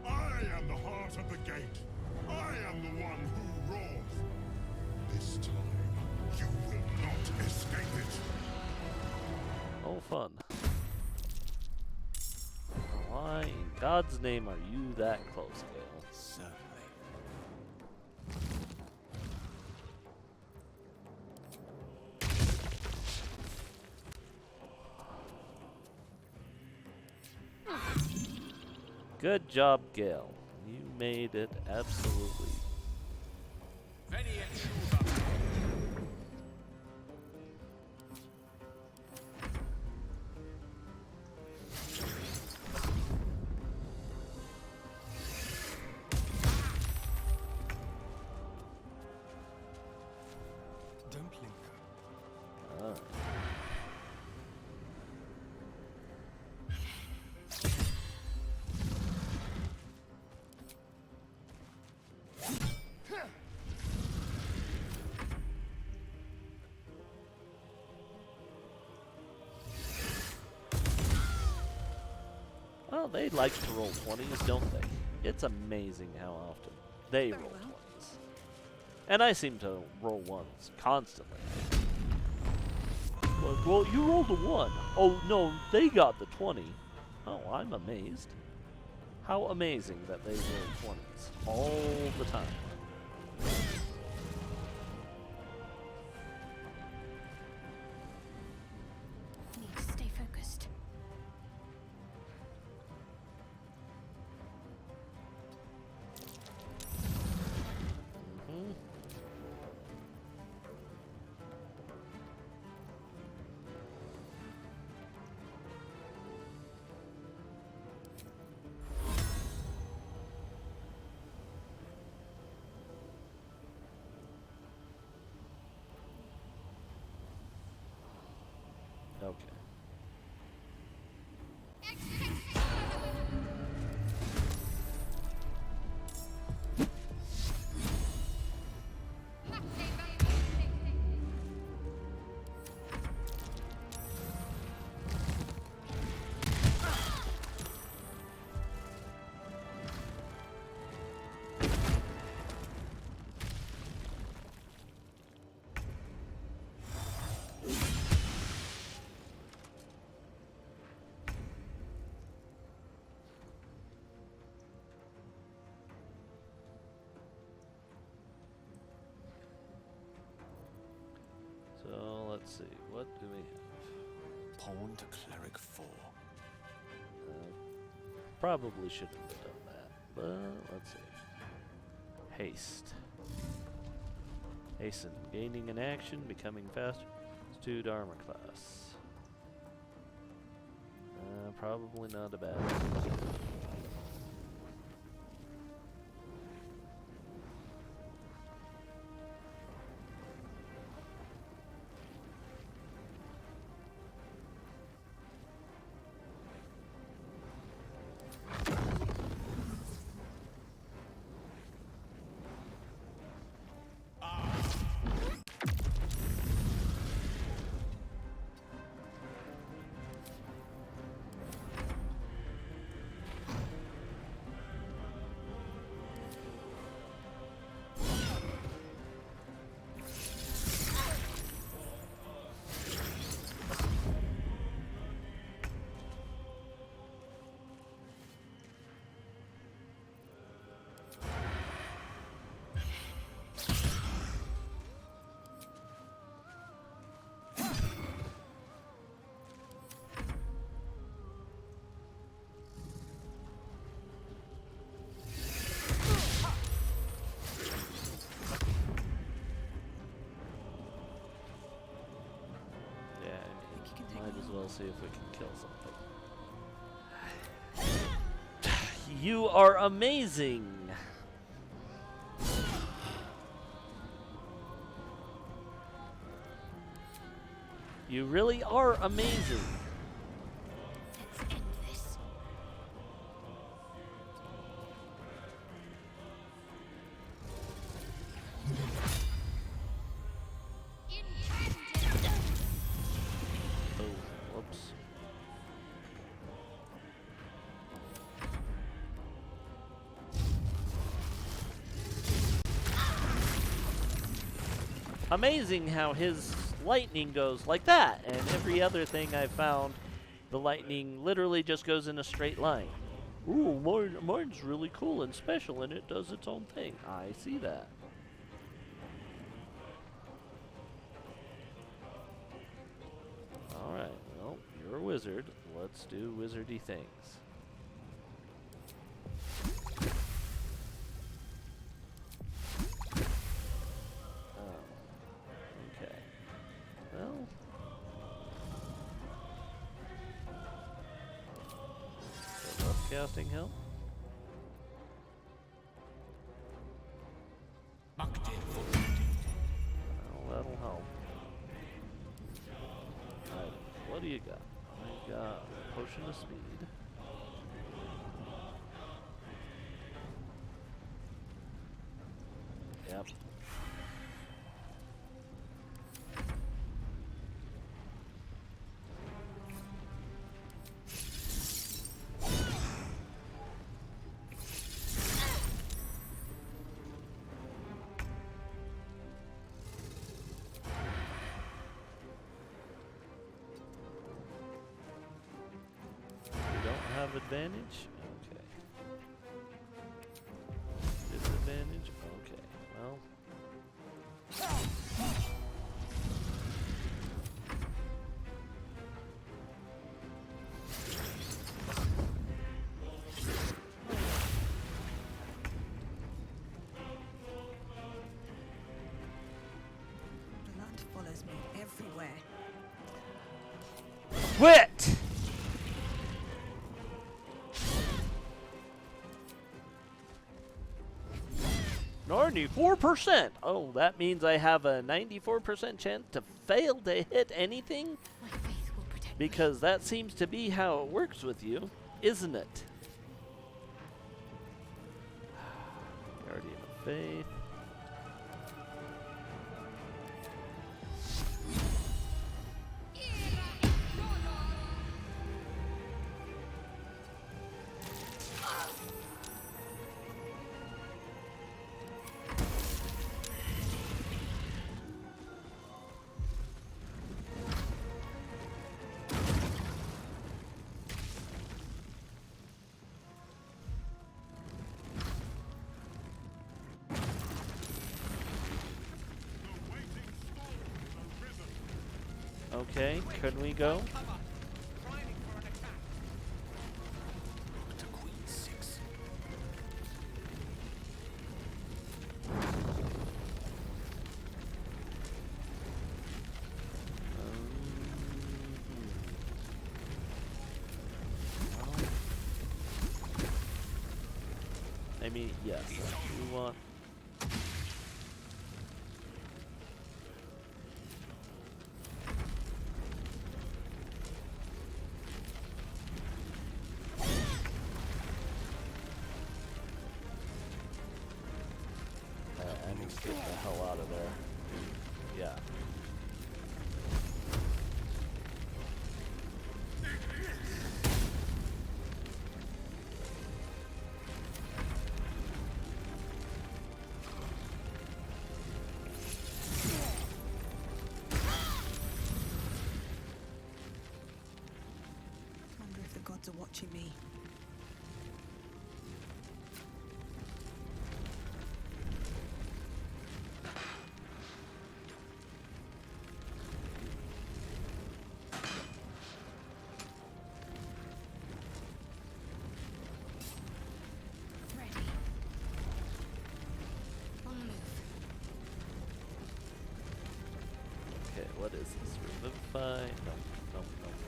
I am the heart of the gate. I am the one who roars. This time, you will not escape it. Oh, fun. Why in God's name are you that close, Gale? Certainly. Good job, Gale. You made it absolutely. Don't linger. Alright. Well, they like to roll 20s, don't they? It's amazing how often they roll 20s. And I seem to roll 1s constantly. Like, well, you rolled a 1. Oh, no, they got the 20. Oh, I'm amazed. How amazing that they roll 20s all the time. Need to stay focused. Mm-hmm. Okay. So let's see, what do we have? Pawn to cleric 4. Probably shouldn't have done that, but let's see. Haste. Hasten, gaining an action, becoming faster. It's 2 to armor class. Probably not a bad one. Might as well see if we can kill something. You are amazing! You really are amazing! Let's end this. Oh, whoops. Amazing how his lightning goes like that, and every other thing I've found, the lightning literally just goes in a straight line. Ooh, mine's really cool and special, and it does its own thing. I see that. Alright, well, you're a wizard. Let's do wizardy things. Oh. Okay. Well. Enough casting help. Well, that'll help. Alright, what do you got? I got a potion of speed. Yep. Have advantage? Okay. Disadvantage? Okay. Well. The land follows me everywhere. Quit! 94%! Oh, that means I have a 94% chance to fail to hit anything? My faith will protect Because that seems to be how it works with you, isn't it? Guardian of Faith. Okay, can we go? I mean, yes, we want. I need to get the hell out of there. Yeah. Wonder if the gods are watching me. Ready. On the move. Okay, what is this? Revivify? No, no, no.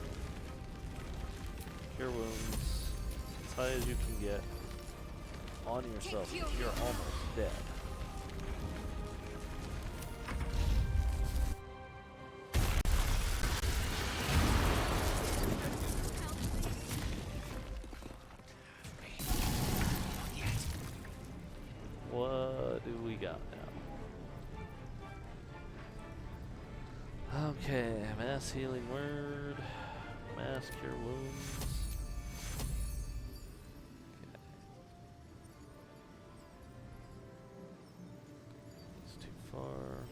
wounds as high as you can get on yourself. You're almost dead. What do we got now? Okay, mass healing word, mass cure wounds. Okay. It's too far.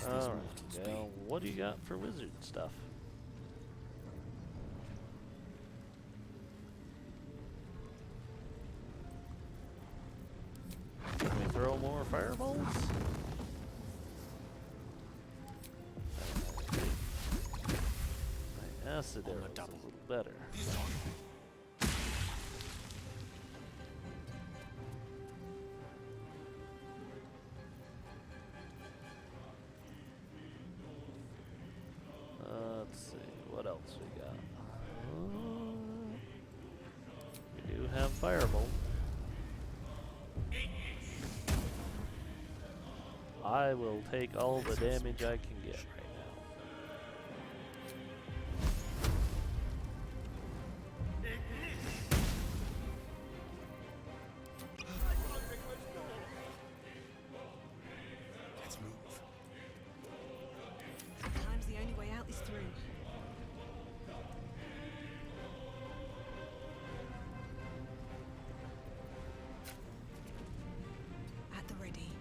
Alright, now what do you got for wizard stuff? Can we throw more fireballs? My acid arrow is a little better. Let's see, what else we got? We do have Firebolt. I will take all the damage I can get right Let's move. Sometimes the only way out is through. At the ready.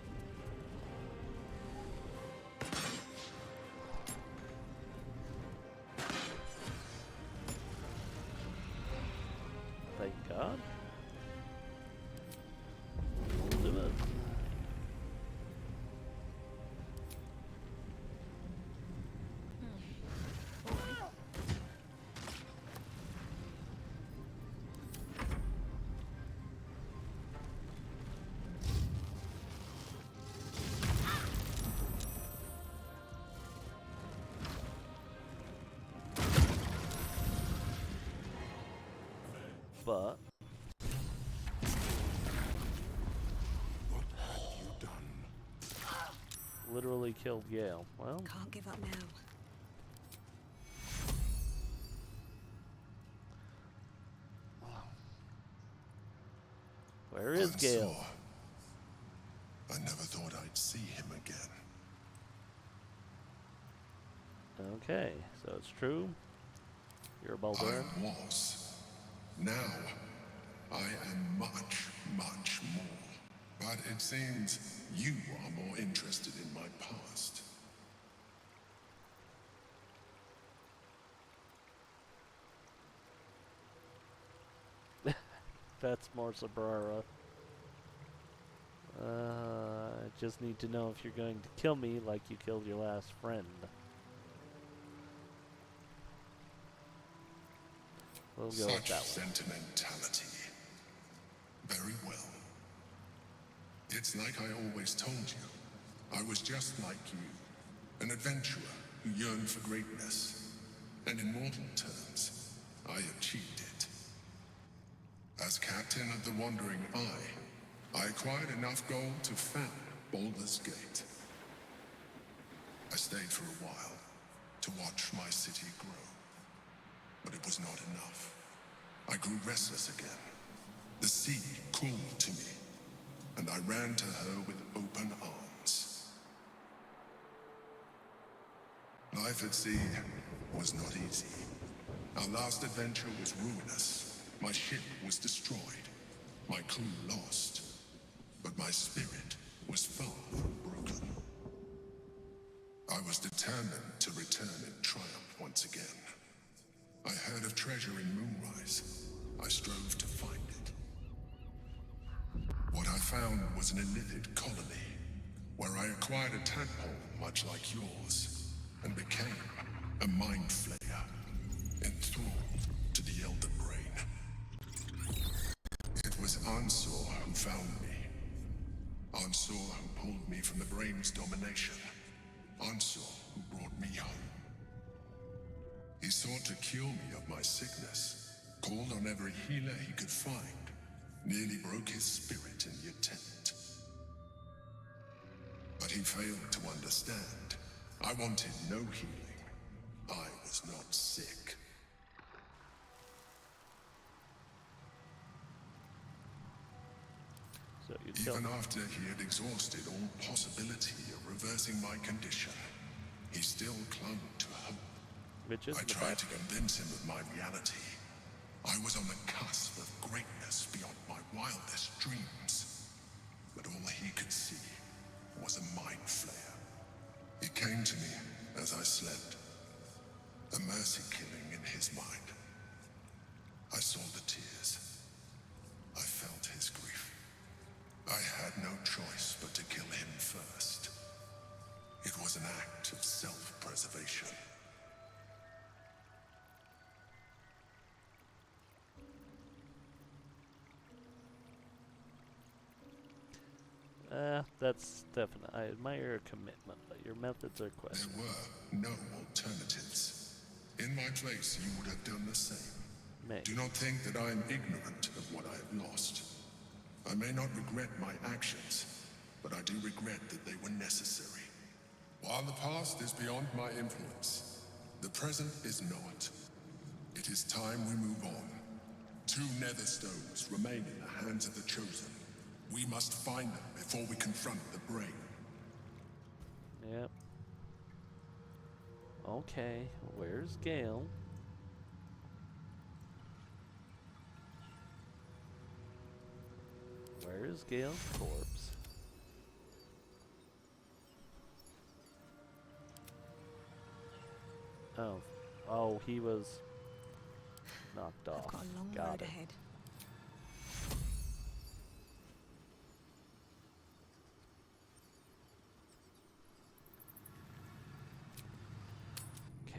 Thank God. We'll do it. But What have you done? literally killed Gale. Well, Can't give up now. where is I'm Gale? sore. I never thought I'd see him again. Okay, so it's true. You're a Baldur. I was. Now, I am much, much more. But it seems you are more interested in my past. That's more Sabrara. I just need to know if you're going to kill me like you killed your last friend. We'll go with Such that one. sentimentality. Very well. It's like I always told you. I was just like you. An adventurer who yearned for greatness. And in mortal terms, I achieved it. As captain of the Wandering Eye, I acquired enough gold to found Baldur's Gate. I stayed for a while to watch my city grow. But it was not enough. I grew restless again. The sea called to me, and I ran to her with open arms. Life at sea was not easy. Our last adventure was ruinous. My ship was destroyed. My crew lost. But my spirit was far from broken. I was determined to return in triumph once again. I heard of treasure in Moonrise. I strove to find it. What I found was an illithid colony, where I acquired a tadpole much like yours, and became a mind flayer, enthralled to the Elder Brain. It was Ansor who found me. Ansor who pulled me from the Brain's domination. Ansor who brought me home. He sought to cure me of my sickness, called on every healer he could find, nearly broke his spirit in the attempt. But he failed to understand. I wanted no healing. I was not sick. So Even after he had exhausted all possibility of reversing my condition, he still clung to hope. I tried to convince him of my reality. I was on the cusp of greatness beyond my wildest dreams. But all he could see was a mind flayer. He came to me as I slept, a mercy killing in his mind. I saw the tears. I felt his grief. I had no choice but to kill him first. It was an act of self-preservation. That's definite. I admire your commitment, but your methods are questionable. There were no alternatives. In my place, you would have done the same. Do not think that I am ignorant of what I have lost. I may not regret my actions, but I do regret that they were necessary. While the past is beyond my influence, the present is not. It is time we move on. 2 nether stones remain in the hands of the Chosen. We must find them before we confront the Brain. Yep. Okay, where's Gale? Where is Gale's corpse? Oh, he was knocked off. I've got a long Got road it. ahead.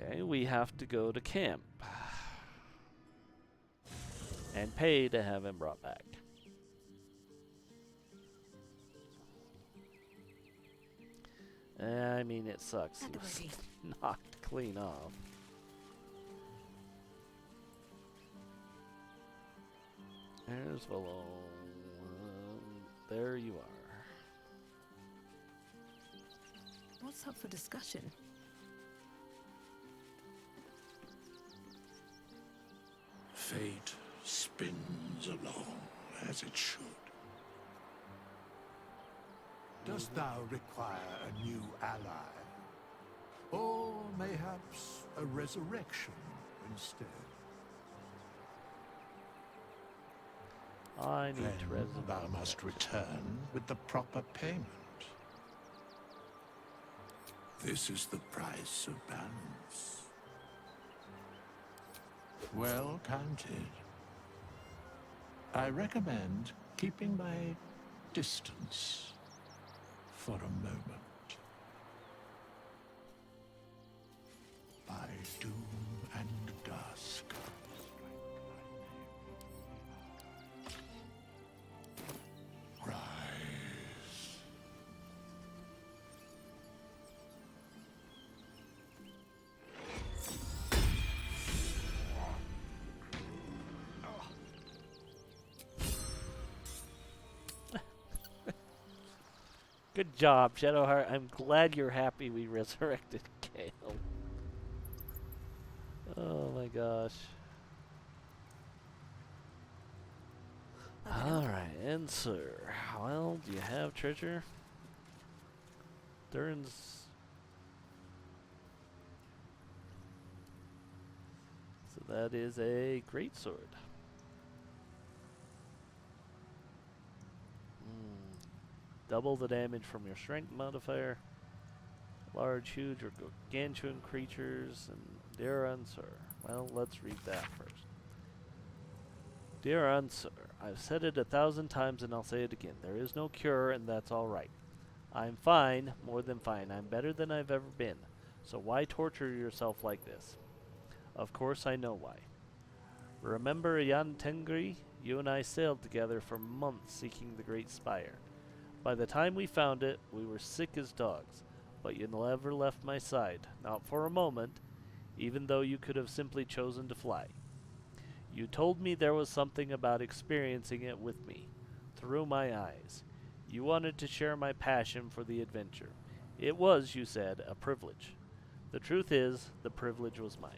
Okay, we have to go to camp and pay to have him brought back. I mean, it sucks. He was knocked clean off. There's Valo. There you are. What's up for discussion? Fate spins along as it should. Dost thou require a new ally? Or mayhaps a resurrection instead? I need Then to resurrect. thou must return with the proper payment. This is the price of balance. Well counted. I recommend keeping my distance for a moment. By doom and dusk. Rise. Good job, Shadowheart. I'm glad you're happy we resurrected Gale. Oh my gosh. Alright, and sir. Well, do you have treasure? Durin's. So that is a greatsword. Double the damage from your strength modifier. Large, huge, or gargantuan creatures and endurance. Or well, let's read that first. Dear Answer, I've said it 1,000 times and I'll say it again. There is no cure, and that's all right. I'm fine, more than fine. I'm better than I've ever been. So why torture yourself like this? Of course I know why. Remember Jan Tengri? You and I sailed together for months seeking the Great Spire. By the time we found it, we were sick as dogs. But you never left my side, not for a moment, even though you could have simply chosen to fly. You told me there was something about experiencing it with me, through my eyes. You wanted to share my passion for the adventure. It was, you said, a privilege. The truth is, the privilege was mine.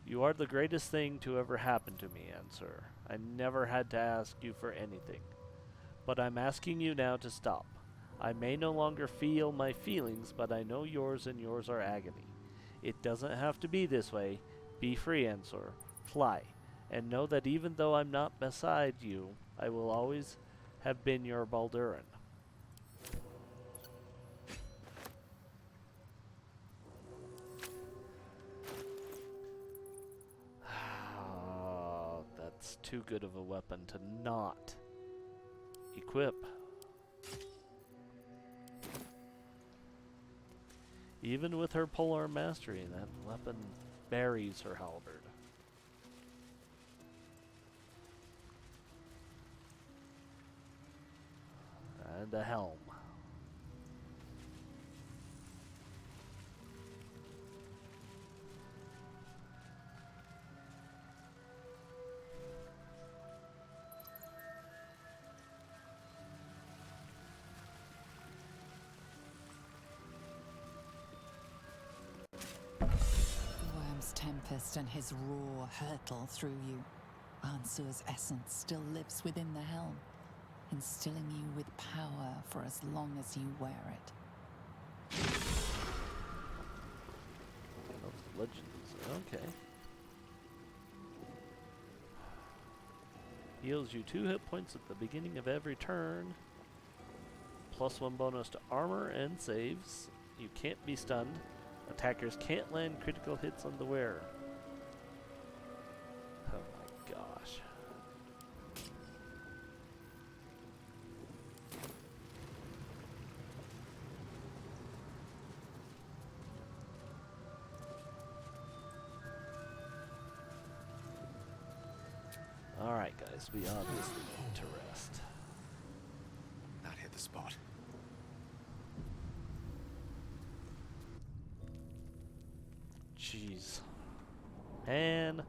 You are the greatest thing to ever happen to me, Answer. I never had to ask you for anything. But I'm asking you now to stop. I may no longer feel my feelings, but I know yours and yours are agony. It doesn't have to be this way. Be free, Answer. Fly. And know that even though I'm not beside you, I will always have been your Baldurin. That's too good of a weapon to not equip. Even with her polar mastery, that weapon buries her halberd. And a helm. Tempest and his roar hurtle through you. Ansur's essence still lives within the helm, instilling you with power for as long as you wear it. Those legends, okay. Heals you 2 hit points at the beginning of every turn. +1 bonus to armor and saves. You can't be stunned. Attackers can't land critical hits on the wearer. Oh my gosh. Alright guys, we obviously need to rest. That hit the spot. Jeez. Man,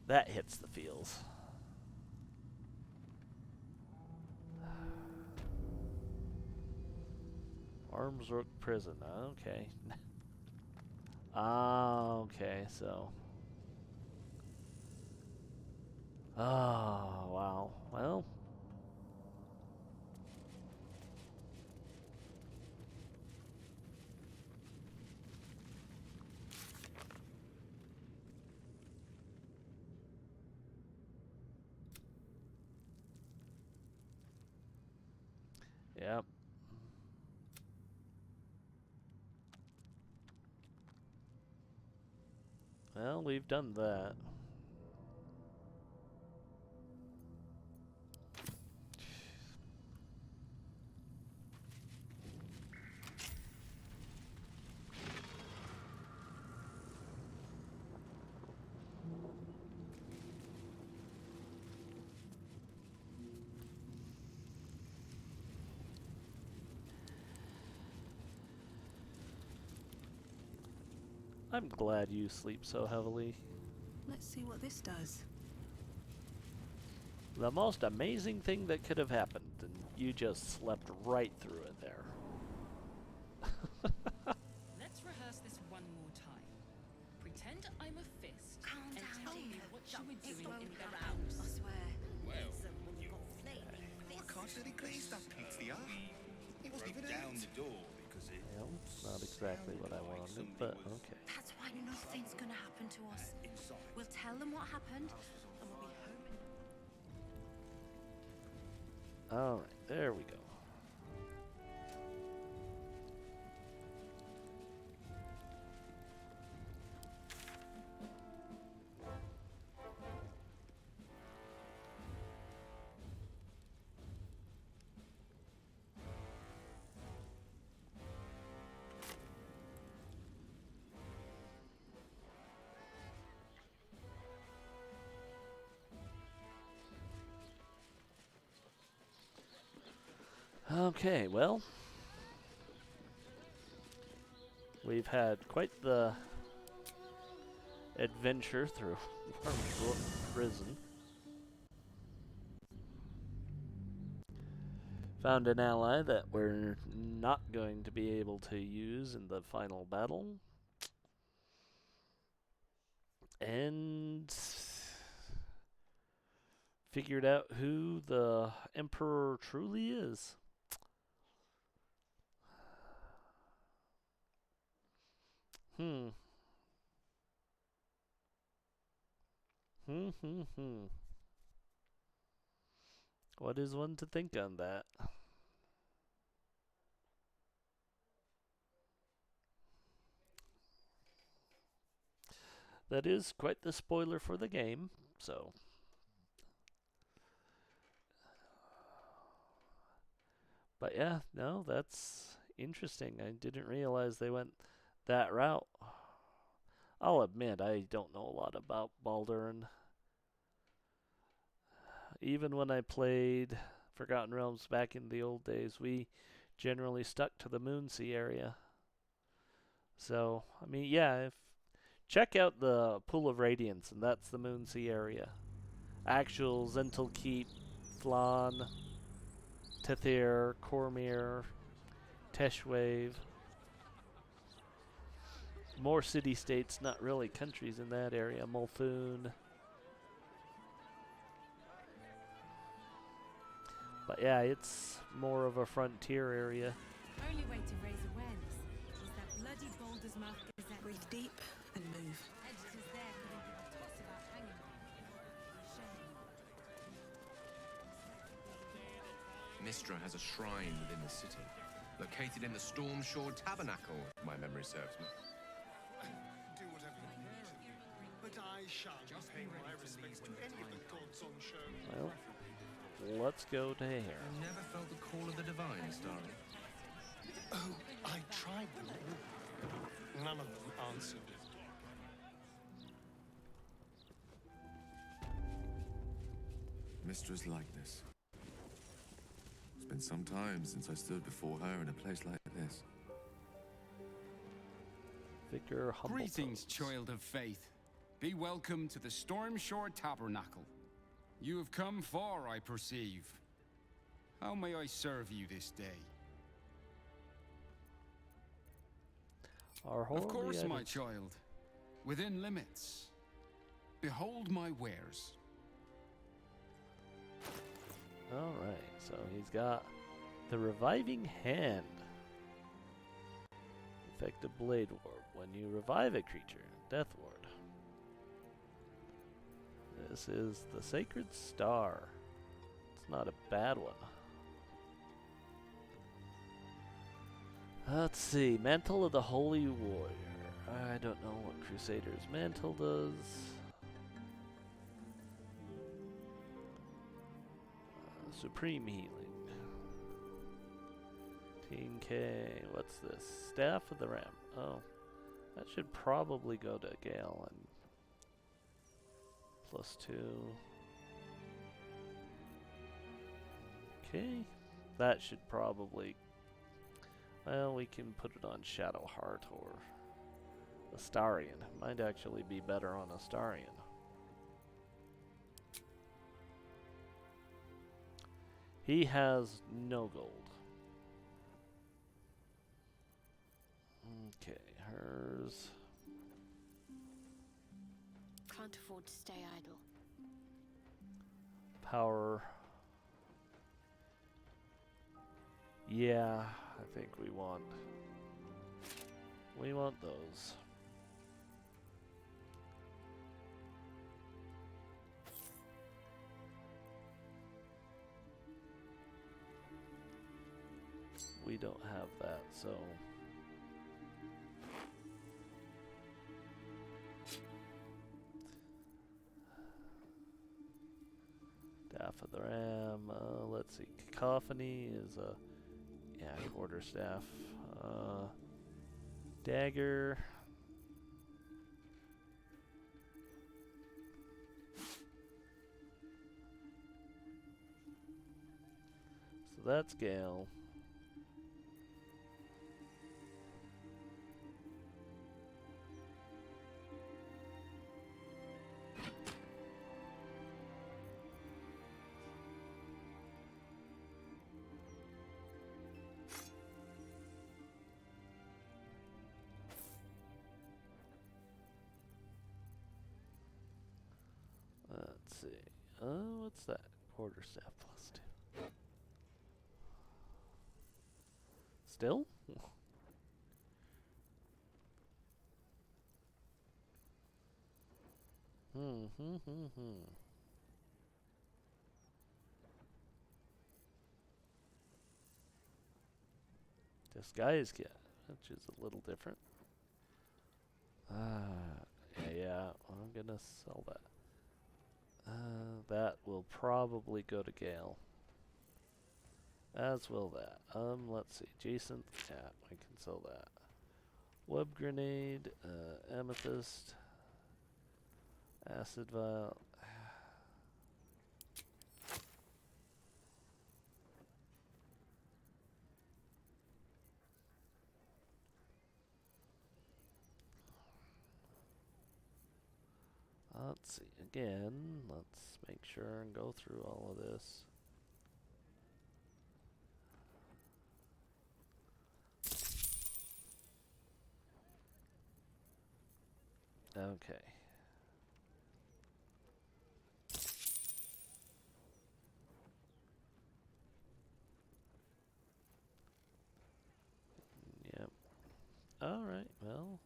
that hits the feels. Armsrook Prison, okay. Okay, so. Oh, wow. Well. Yep. Well, we've done that. I'm glad you sleep so heavily. Let's see what this does. The most amazing thing that could have happened, and you just slept right through it there. Let's rehearse this one more time. Pretend I'm a fist and tell me what you were doing in the house. I swear. Well, I can't really glaze that pizza. It wasn't even down the door because it. Well, not exactly what I wanted, but okay. That's why nothing's gonna happen to us. We'll tell them what happened, and we'll be home. Alright, there we go. Okay, well, we've had quite the adventure through Wormbrook Prison. Found an ally that we're not going to be able to use in the final battle. And figured out who the Emperor truly is. Hmm. What is one to think on that? That is quite the spoiler for the game, so. But yeah, no, that's interesting. I didn't realize they went that route. I'll admit, I don't know a lot about Baldur, and even when I played Forgotten Realms back in the old days, we generally stuck to the Moonsea area. So, I mean, yeah, check out the Pool of Radiance, and that's the Moonsea area. Actual Zental Keep, Flan, Tethir, Cormyr, Teshwave. More city-states, not really countries in that area. Mulfoon. But yeah, it's more of a frontier area. Only way to raise awareness is that bloody Baldur's Mouth Gazette. Breathe deep and move. Editors there couldn't give a toss about hanging me. Mistra has a shrine within the city, located in the Storm Shore Tabernacle, if my memory serves me. Do whatever you need to. But I shan't pay my respects to any of the gods on show. Well, let's go to here. I never felt the call of the divine, Starry. Oh, I tried them all. None of them answered. Mistra's likeness. It's been some time since I stood before her in a place like this. Vicar Humbletoes. Greetings, child of faith. Be welcome to the Stormshore Tabernacle. You have come far, I perceive. How may I serve you this day? Of course, my child. Within limits. Behold my wares. Alright, so he's got the Reviving Hand. Effective Blade Ward. When you revive a creature, Death Ward. This is the Sacred Star. It's not a bad one. Let's see. Mantle of the Holy Warrior. I don't know what Crusader's Mantle does. Supreme Healing. 10k. What's this? Staff of the Ram. Oh. That should probably go to Gale and +2. Okay. That should probably... Well, we can put it on Shadowheart or Astarion. Might actually be better on Astarion. He has no gold. Okay, hers. Can't afford to stay idle. Power. Yeah, I think we want those. We don't have that, so Staff of the Ram. Let's see. Cacophony is a quarterstaff. Dagger. So that's Gale. see. What's that? Quarterstaff +2. Still? Disguise kit, which is a little different. Yeah, I'm gonna sell that. That will probably go to Gale. As will that. Let's see. Jason, yeah, I can sell that. Web grenade, amethyst, acid vial. Let's see again. Let's make sure and go through all of this. Okay. Yep. All right. Well.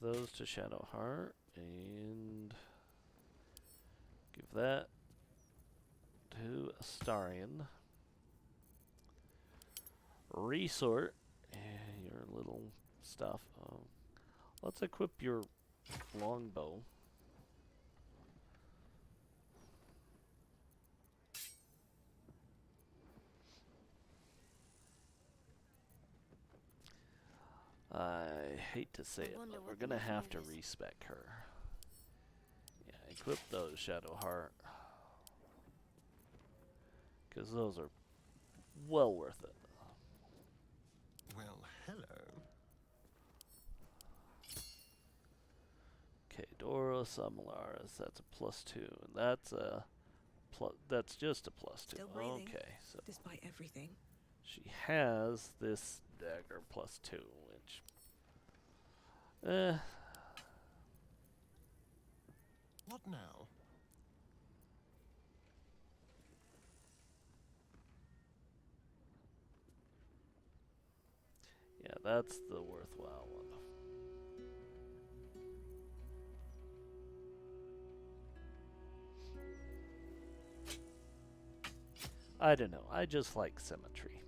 Those to Shadowheart and give that to Astarion. Resort your little stuff. Let's equip your longbow. I hate to say it, but we're gonna have to respec her. Yeah, equip those, Shadowheart. Because those are well worth it. Well, hello. Okay, Doros Amalaris, that's a +2, and that's a that's just a +2. Still breathing, okay, so despite everything. she has this dagger +2, which What now? yeah, that's the worthwhile one. I don't know. I just like symmetry.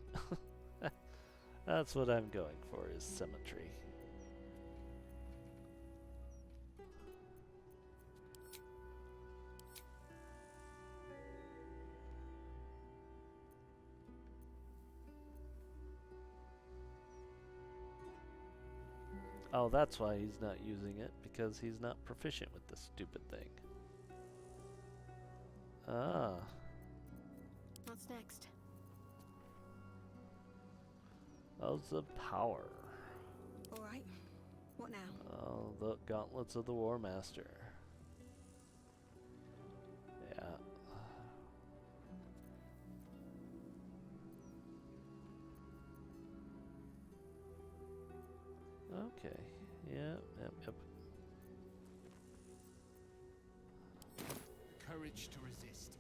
That's what I'm going for, is symmetry. Oh, that's why he's not using it, because he's not proficient with this stupid thing. Ah. What's next? How's the power? All right. What now? Oh, the gauntlets of the War Master. Yeah. Okay. Yep. Courage to resist.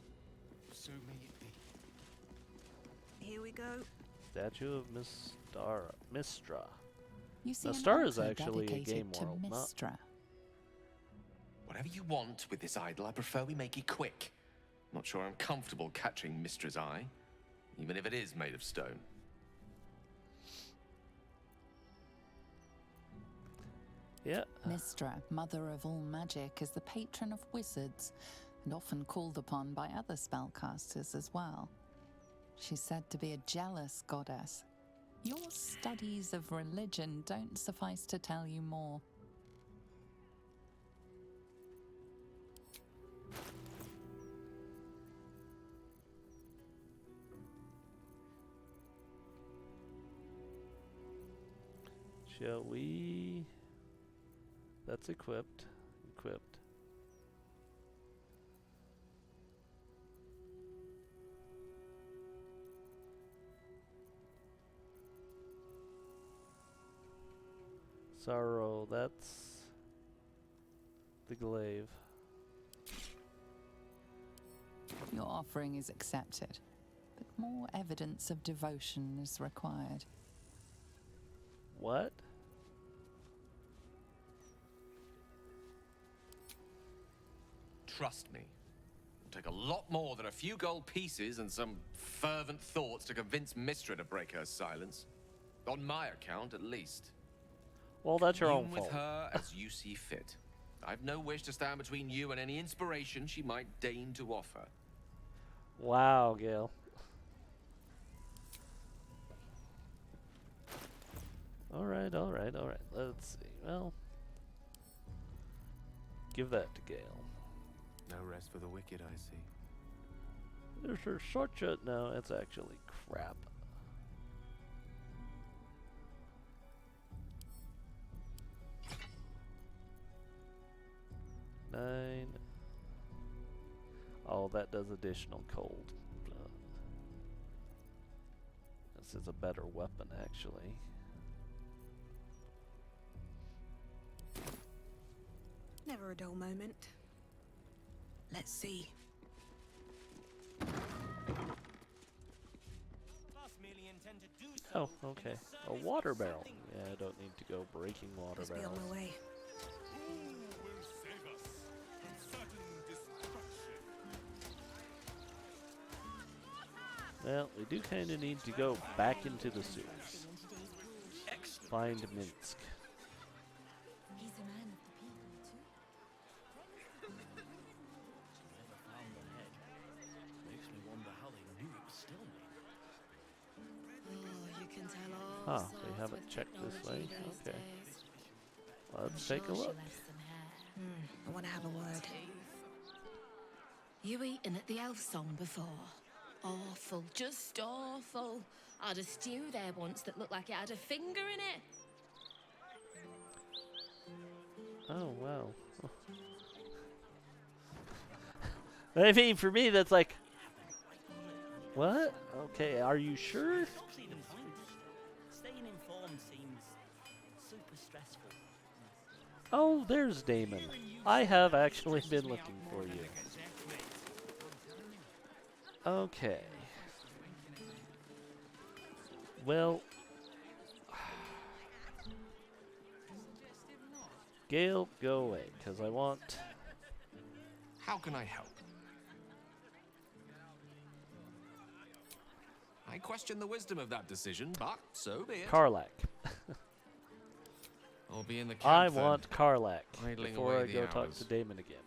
So may it be. Here we go. Statue of Mistra. You see Mistra an is altar actually a dedicated game to world, not... Mistra. Whatever you want with this idol, I prefer we make it quick. Not sure I'm comfortable catching Mistra's eye, even if it is made of stone. Yeah. Mistra, mother of all magic, is the patron of wizards and often called upon by other spellcasters as well. She's said to be a jealous goddess. Your studies of religion don't suffice to tell you more. Shall we... That's equipped. Equipped. Sorrow, that's the glaive. Your offering is accepted, but more evidence of devotion is required. What? Trust me. It'll take a lot more than a few gold pieces and some fervent thoughts to convince Mistra to break her silence. On my account, at least. Well, that's your own Commune with fault. her as you see fit. I've no wish to stand between you and any inspiration she might deign to offer. Wow, Gale. Alright, alright, alright. Let's see. Well, give that to Gale. No rest for the wicked, I see. There's such a... No, it's actually crap. Nine. Oh, that does additional cold. This is a better weapon, actually. Never a dull moment. Let's see. Oh, okay. A water barrel. Yeah, I don't need to go breaking water Must be barrels. on my way. Well, we do kind of need to go back into the sewers. Find Minsk. He's a man of the people, too. Makes me wonder how they knew it was still me. Oh, you can tell all Huh, sorts we haven't with checked this way? technology these Okay. days. Let's take a look. I want to have a word. You eaten at the elf song before? Awful, just awful. I had a stew there once that looked like it had a finger in it. Oh, wow. I mean, for me, that's like... What? Okay, are you sure? Staying informed seems super stressful. Oh, there's Damon. I have actually been looking for you. Okay. Well... Gale, go away, because I want... How can I help? I question the wisdom of that decision, but so be it. Karlak. I'll be in the camp I then, want Karlak idling before away I the go talk hours. to Damon again.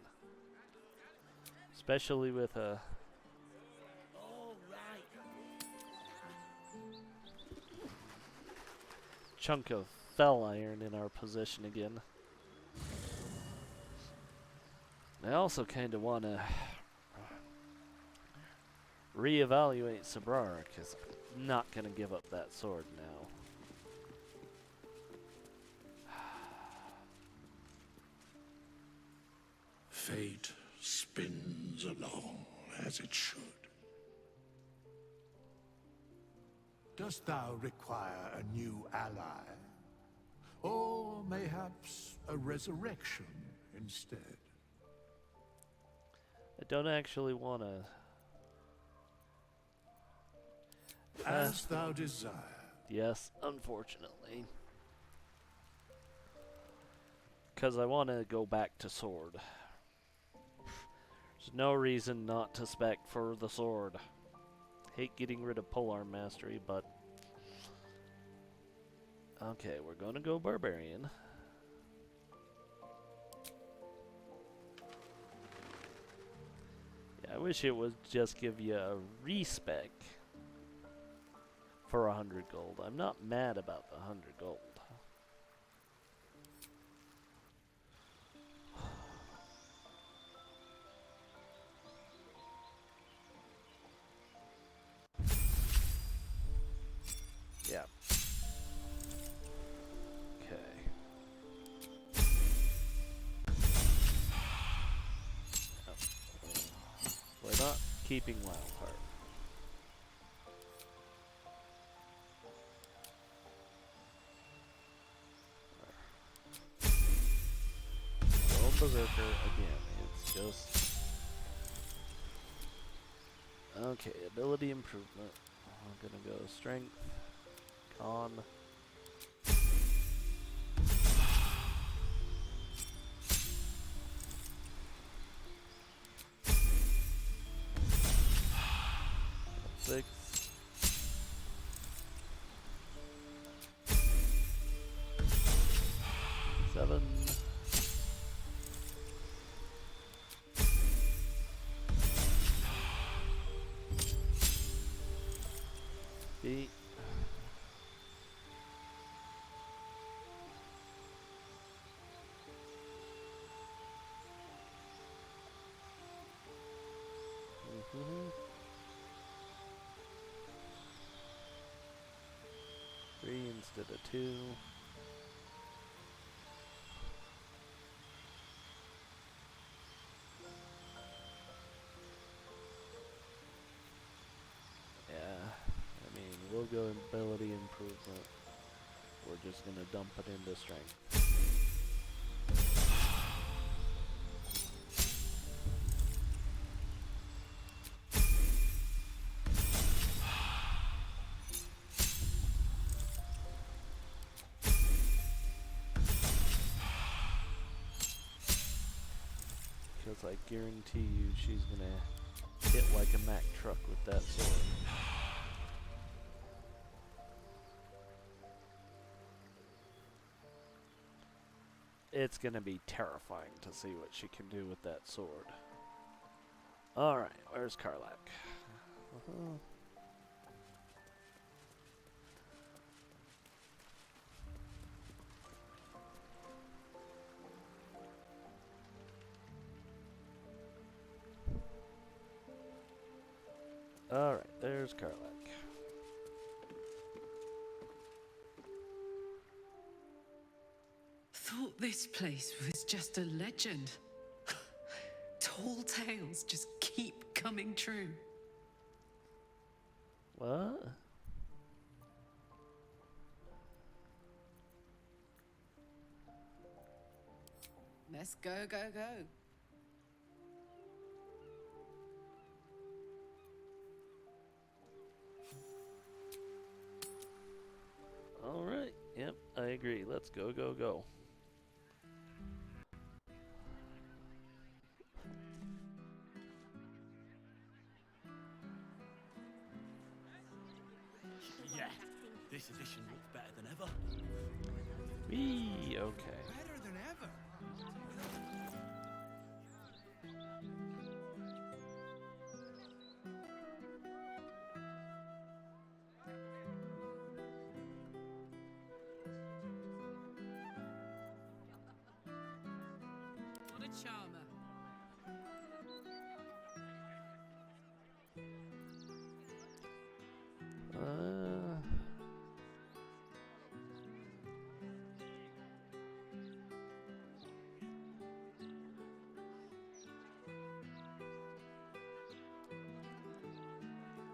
Especially with a... chunk of fell iron in our possession again. I also kind of want to reevaluate Sabrara, because I'm not going to give up that sword now. Fate spins along as it should. Dost thou require a new ally? Or mayhaps a resurrection instead? I don't actually want to... As thou desire. Yes, unfortunately. Because I want to go back to sword. There's no reason not to spec for the sword. Hate getting rid of polearm mastery, but... Okay, we're going to go barbarian. Yeah, I wish it would just give you a respec for 100 gold. I'm not mad about the 100 gold. Yeah. Okay. We're not keeping Wildheart. Berserker again. It's just... Okay, ability improvement. I'm gonna go strength, con. Six. Seven. Eight. Three instead of two. Yeah, I mean, we'll go ability improvement. We're just gonna dump it into strength. Because I guarantee you she's gonna hit like a Mack truck with that sword. It's gonna be terrifying to see what she can do with that sword. Alright, where's Karlak? Alright, there's Karlak. Thought this place was just a legend. Tall tales just keep coming true. What? Let's go, go, go. Alright, yep, I agree. Let's go, go, go. Yeah, this edition looks better than ever. Wee, okay. Better than ever. What a charmer.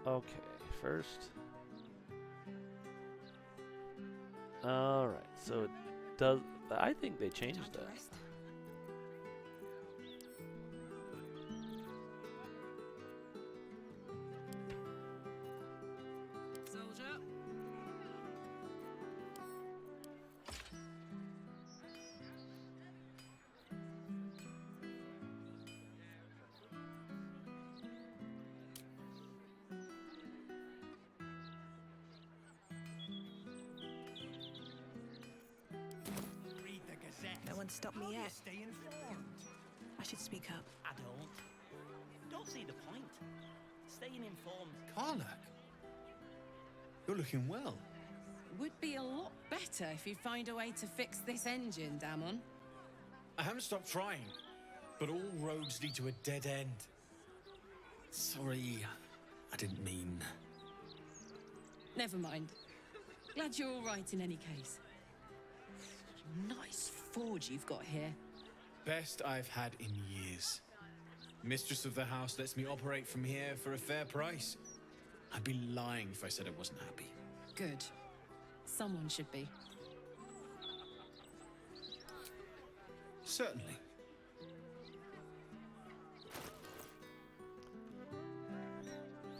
Okay, first. Alright, so it does. I think they changed that. Soldier. Read the Gazette. No one stopped me yet. Stay informed. I should speak up. I don't see the point. Staying informed. Karlak, you're looking well. Would be a lot better if you find a way to fix this engine, Damon. I haven't stopped trying, but all roads lead to a dead end. Sorry, I didn't mean... Never mind. Glad you're all right in any case. Nice forge you've got here. Best I've had in years. Mistress of the house lets me operate from here for a fair price. I'd be lying if I said I wasn't happy. Good. Someone should be. Certainly.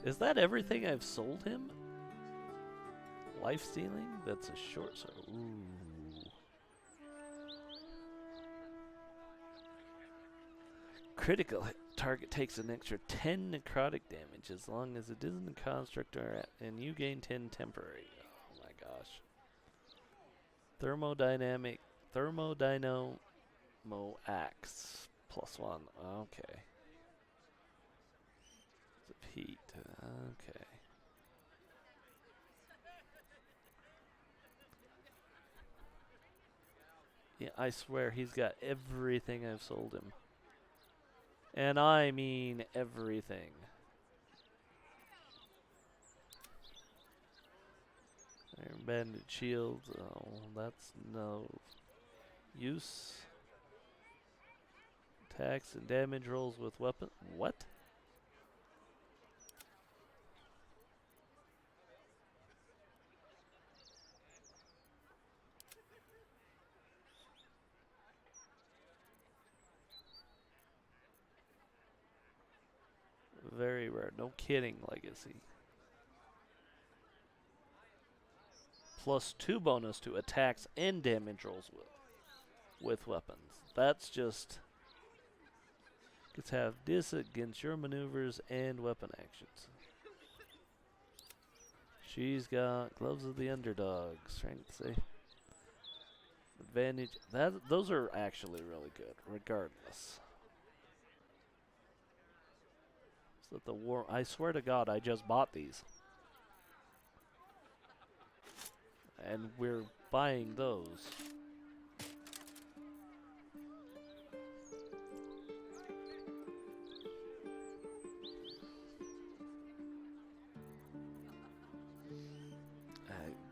Is that everything I've sold him? Life stealing? That's a short sword. Ooh. Critical hit. Target takes an extra 10 necrotic damage as long as it isn't a construct and you gain 10 temporary. Oh my gosh. Thermodynamo axe. +1. Okay. Of heat. Okay. Yeah, I swear he's got everything I've sold him. And I mean everything. Iron Banded Shield. Oh, that's no use. Attacks and damage rolls with weapon. What? Very rare. No kidding, Legacy. +2 bonus to attacks and damage rolls with weapons. That's just... Gets have this against your maneuvers and weapon actions. She's got Gloves of the Underdog. Strength save. Advantage. Those are actually really good, regardless. So the war. I swear to God, I just bought these. And we're buying those.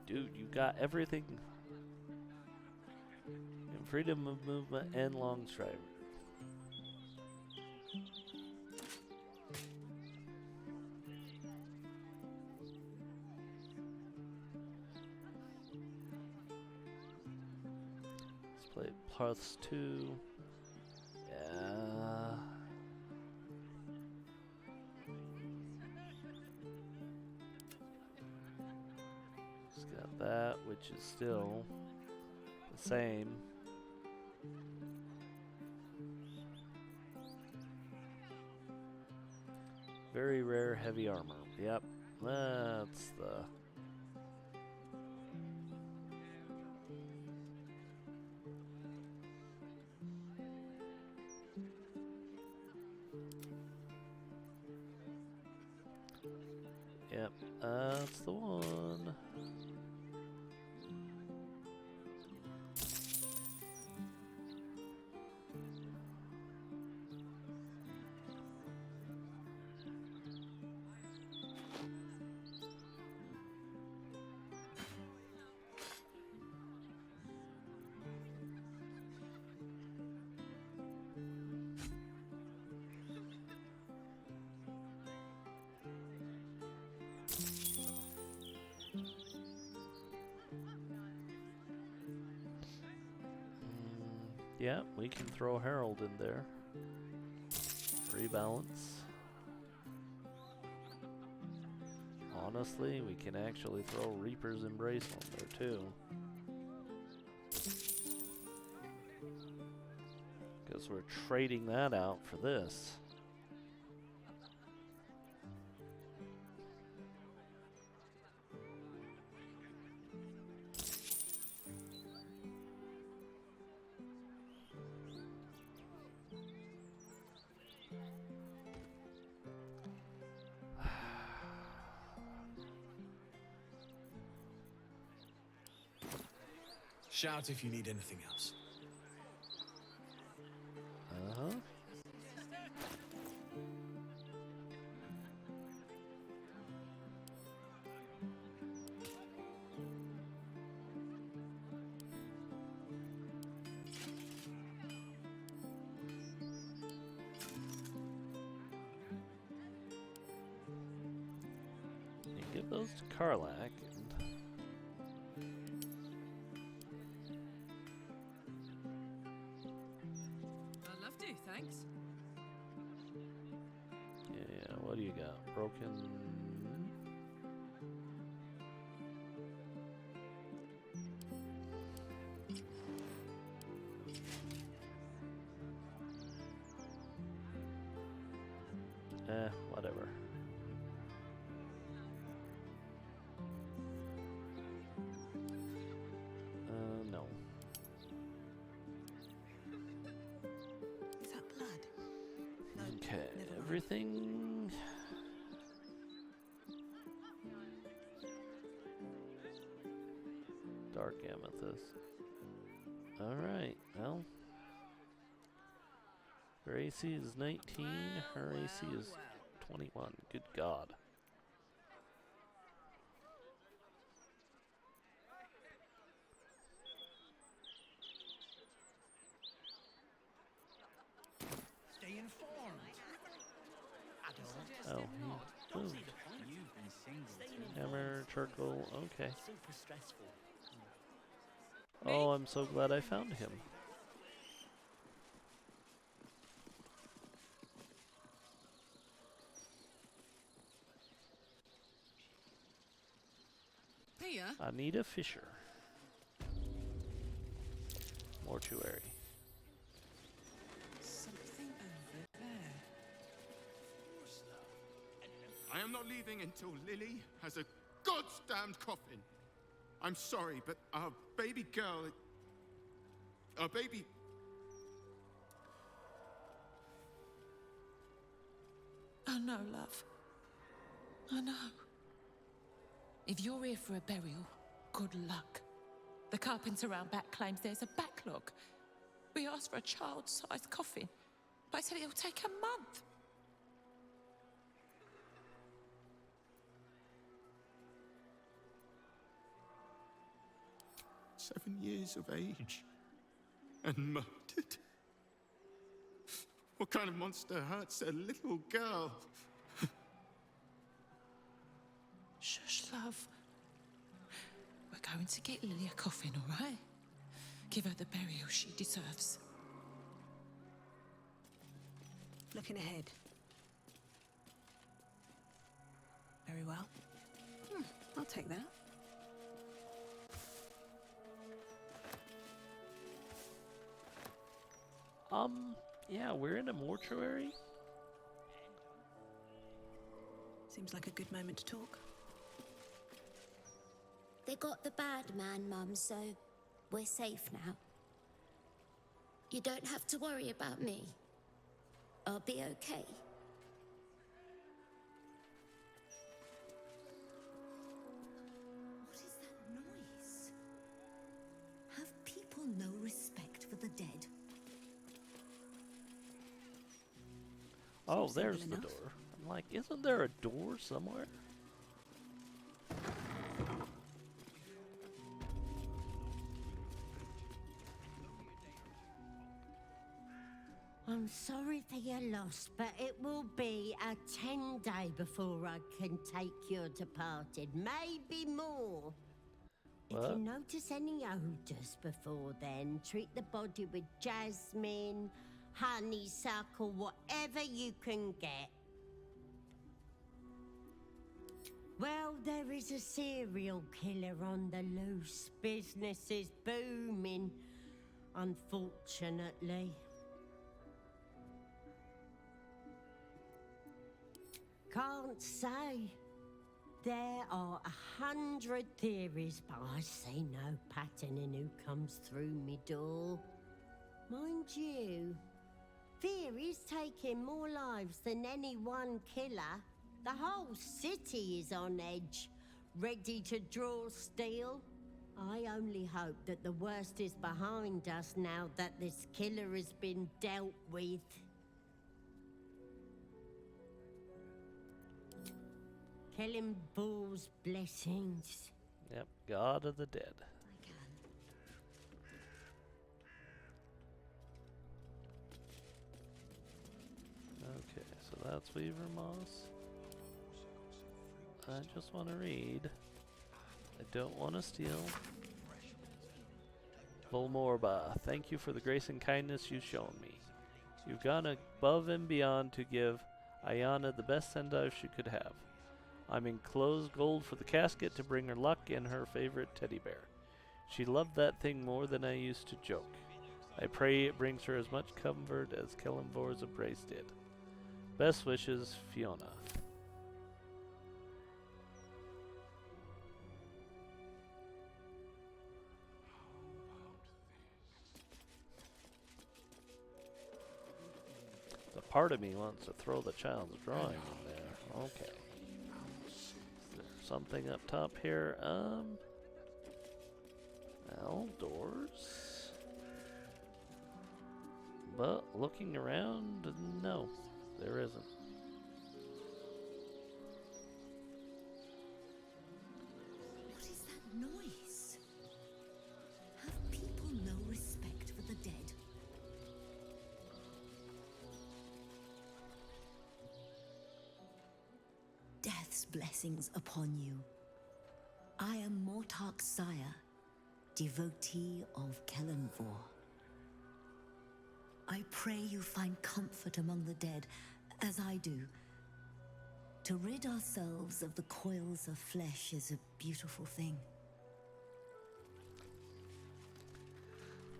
Dude, you got everything. And freedom of movement and long strider. Let's play +2. Yeah. Just got that, which is still the same. Very rare heavy armor. Yep, that's the... Yep, that's the one. Yeah, we can throw Herald in there. Rebalance. Honestly, we can actually throw Reaper's Embrace on there too. Because we're trading that out for this. Shout if you need anything else. Uh-huh. You give those to Karlak. Thanks. Yeah, what do you got? Broken everything. Dark amethyst. Alright, well. Her AC is 19, her AC is 21. Good God. Stay informed. Oh, he moved. Hammer, charcoal, okay. Super stressful. Oh, I'm so glad I found him. Here? Anita Fisher. Mortuary. Something over there. I am not leaving until Lily has a goddamned coffin. I'm sorry, but our baby girl... Our baby... I know, love. I know. If you're here for a burial, good luck. The carpenter around back claims there's a backlog. We asked for a child-sized coffin, but I said it'll take a month. ...7 years of age. And murdered. What kind of monster hurts a little girl? Shush, love. We're going to get Lily a coffin, all right? Give her the burial she deserves. Looking ahead. Very well. I'll take that. Yeah, we're in a mortuary. Seems like a good moment to talk. They got the bad man, Mum, so we're safe now. You don't have to worry about me. I'll be okay. What is that noise? Have people no respect for the dead? Oh, Seems there's simple the enough. door. I'm like, isn't there a door somewhere? I'm sorry for your loss, but it will be a 10-day before I can take your departed, maybe more. If What? you notice any odours before then, treat the body with jasmine, honeysuckle, whatever you can get. Well, there is a serial killer on the loose. Business is booming, unfortunately. Can't say. There are 100 theories, but I see no pattern in who comes through me door. Mind you, theories taking more lives than any one killer. The whole city is on edge, ready to draw steel. I only hope that the worst is behind us now that this killer has been dealt with. Killing Bull's blessings. Yep, God of the Dead. Okay, so that's Weaver Moss. I just want to read. I don't want to steal. Volmorba, thank you for the grace and kindness you've shown me. You've gone above and beyond to give Ayana the best send-off she could have. I'm enclosed gold for the casket to bring her luck and her favorite teddy bear. She loved that thing more than I used to joke. I pray it brings her as much comfort as Kellenbor's embrace did. Best wishes, Fiona. The part of me wants to throw the child's drawing in there. Okay. Is there something up top here? Well, doors. But looking around, no, there isn't. What is that noise? Have people no respect for the dead? Death's blessings upon you. I am Mortark's sire, devotee of Kellenvor. I pray you find comfort among the dead, as I do. To rid ourselves of the coils of flesh is a beautiful thing.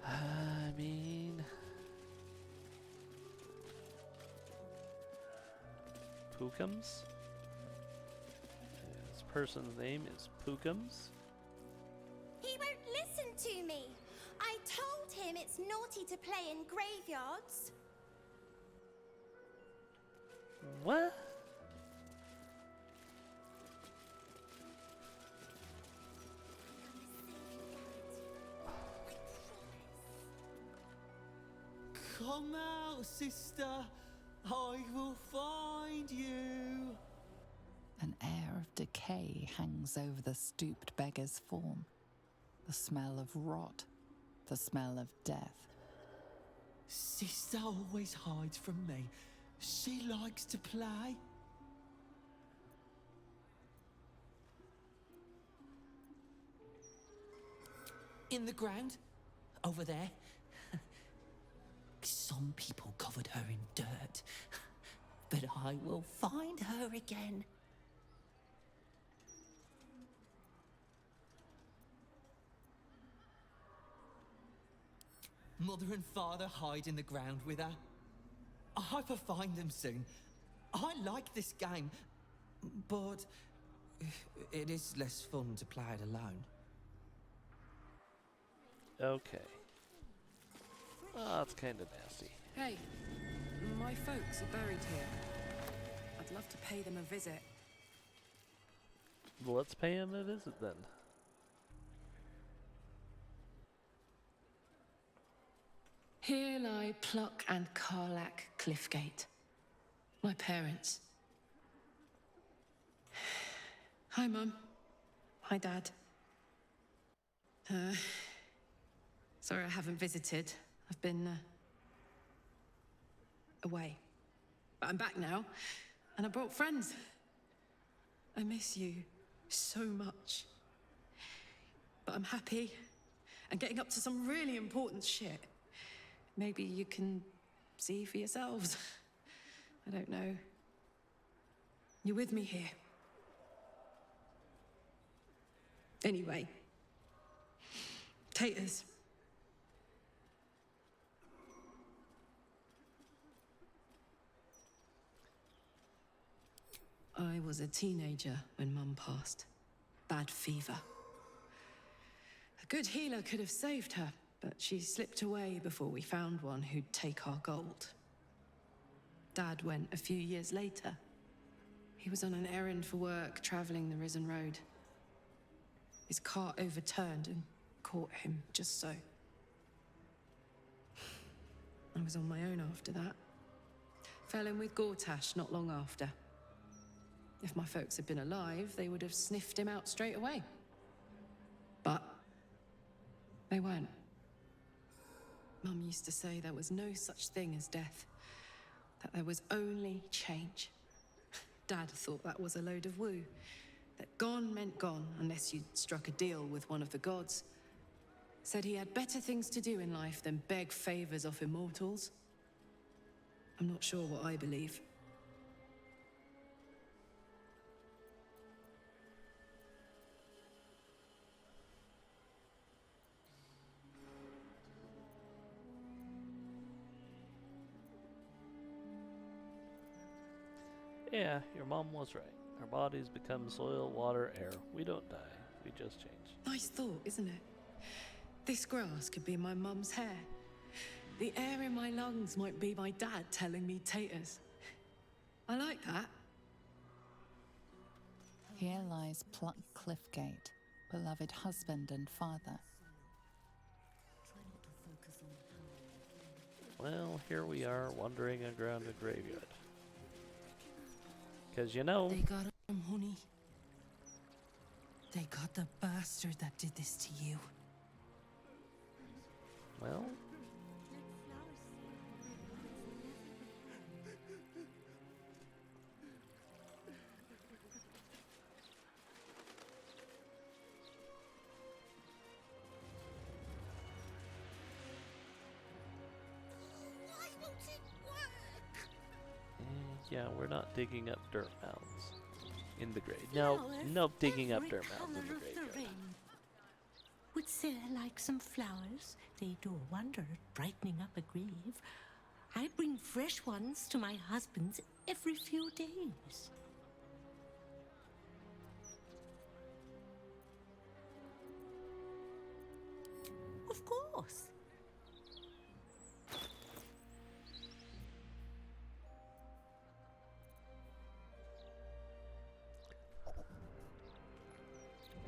I mean... Pookums? This person's name is Pookums. He won't listen to me. I told him it's naughty to play in graveyards. What? Come out, sister. I will find you. An air of decay hangs over the stooped beggar's form. The smell of rot, the smell of death. Sister always hides from me. She likes to play. In the ground, over there. Some people covered her in dirt, but I will find her again. Mother and father hide in the ground with her. I hope I find them soon. I like this game, but it is less fun to play it alone. Okay. Oh, that's kind of nasty. Hey, my folks are buried here. I'd love to pay them a visit. Well, let's pay him a visit then. Here lie Pluck and Karlak Cliffgate. My parents. Hi, Mum. Hi, Dad. Sorry I haven't visited. I've been, away. But I'm back now, and I brought friends. I miss you so much. But I'm happy, and getting up to some really important shit. Maybe you can see for yourselves. I don't know. You're with me here. Anyway. Taters. I was a teenager when Mum passed. Bad fever. A good healer could have saved her, but she slipped away before we found one who'd take our gold. Dad went a few years later. He was on an errand for work, traveling the Risen Road. His cart overturned and caught him, just so. I was on my own after that. Fell in with Gortash not long after. If my folks had been alive, they would have sniffed him out straight away. But they weren't. Mum used to say there was no such thing as death, that there was only change. Dad thought that was a load of woo, that gone meant gone unless you'd struck a deal with one of the gods. Said he had better things to do in life than beg favors off immortals. I'm not sure what I believe. Yeah, your mom was right. Our bodies become soil, water, air. We don't die. We just change. Nice thought, isn't it? This grass could be my mum's hair. The air in my lungs might be my dad telling me taters. I like that. Here lies Pluck Cliffgate, beloved husband and father. Well, here we are, wandering around a graveyard. Because, you know... They got him, honey. They got the bastard that did this to you. Well... yeah, we're not digging up dirt mounds in the grave. No, no digging up dirt mounds in the graveyard. Would Sarah like some flowers? They do a wonder at brightening up a grave. I bring fresh ones to my husband's every few days. Of course.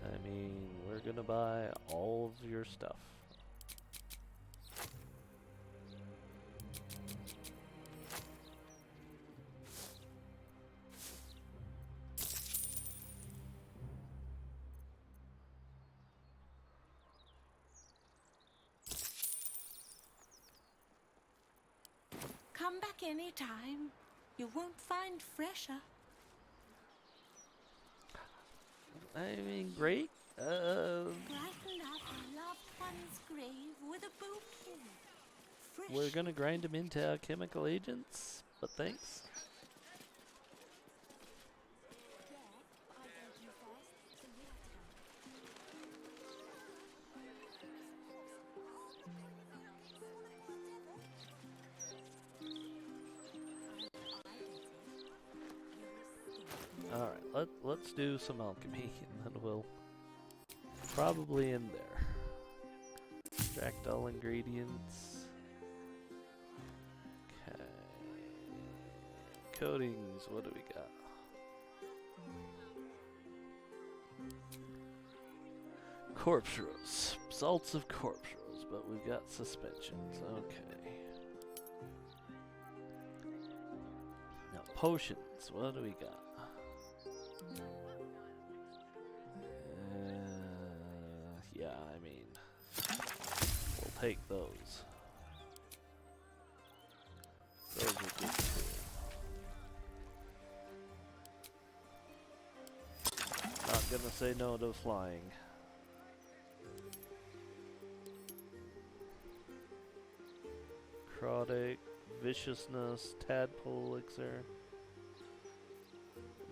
I mean, we're gonna buy all of your stuff. Come back anytime. You won't find fresher. I mean, great. Brighten up a loved one's grave with a bouquet. Fresh. We're gonna grind them into chemical agents, but thanks. Alright, let's do some alchemy, and then we'll probably end there. Extract all ingredients. Okay. Coatings, what do we got? Corpse rose. Salts of corpse rose, but we've got suspensions. Okay. Now, potions, what do we got? Yeah, I mean, we'll take those. Those are good too. Not gonna say no to flying. Necrotic, viciousness, tadpole elixir.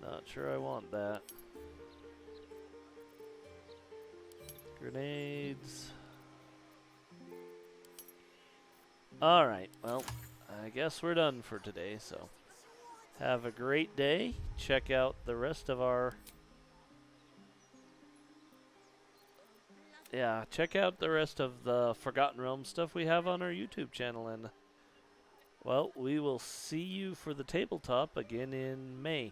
Not sure I want that. Grenades. Alright, well, I guess we're done for today, so have a great day. Check out the rest of our... Yeah, check out the rest of the Forgotten Realms stuff we have on our YouTube channel, and, well, we will see you for the tabletop again in May.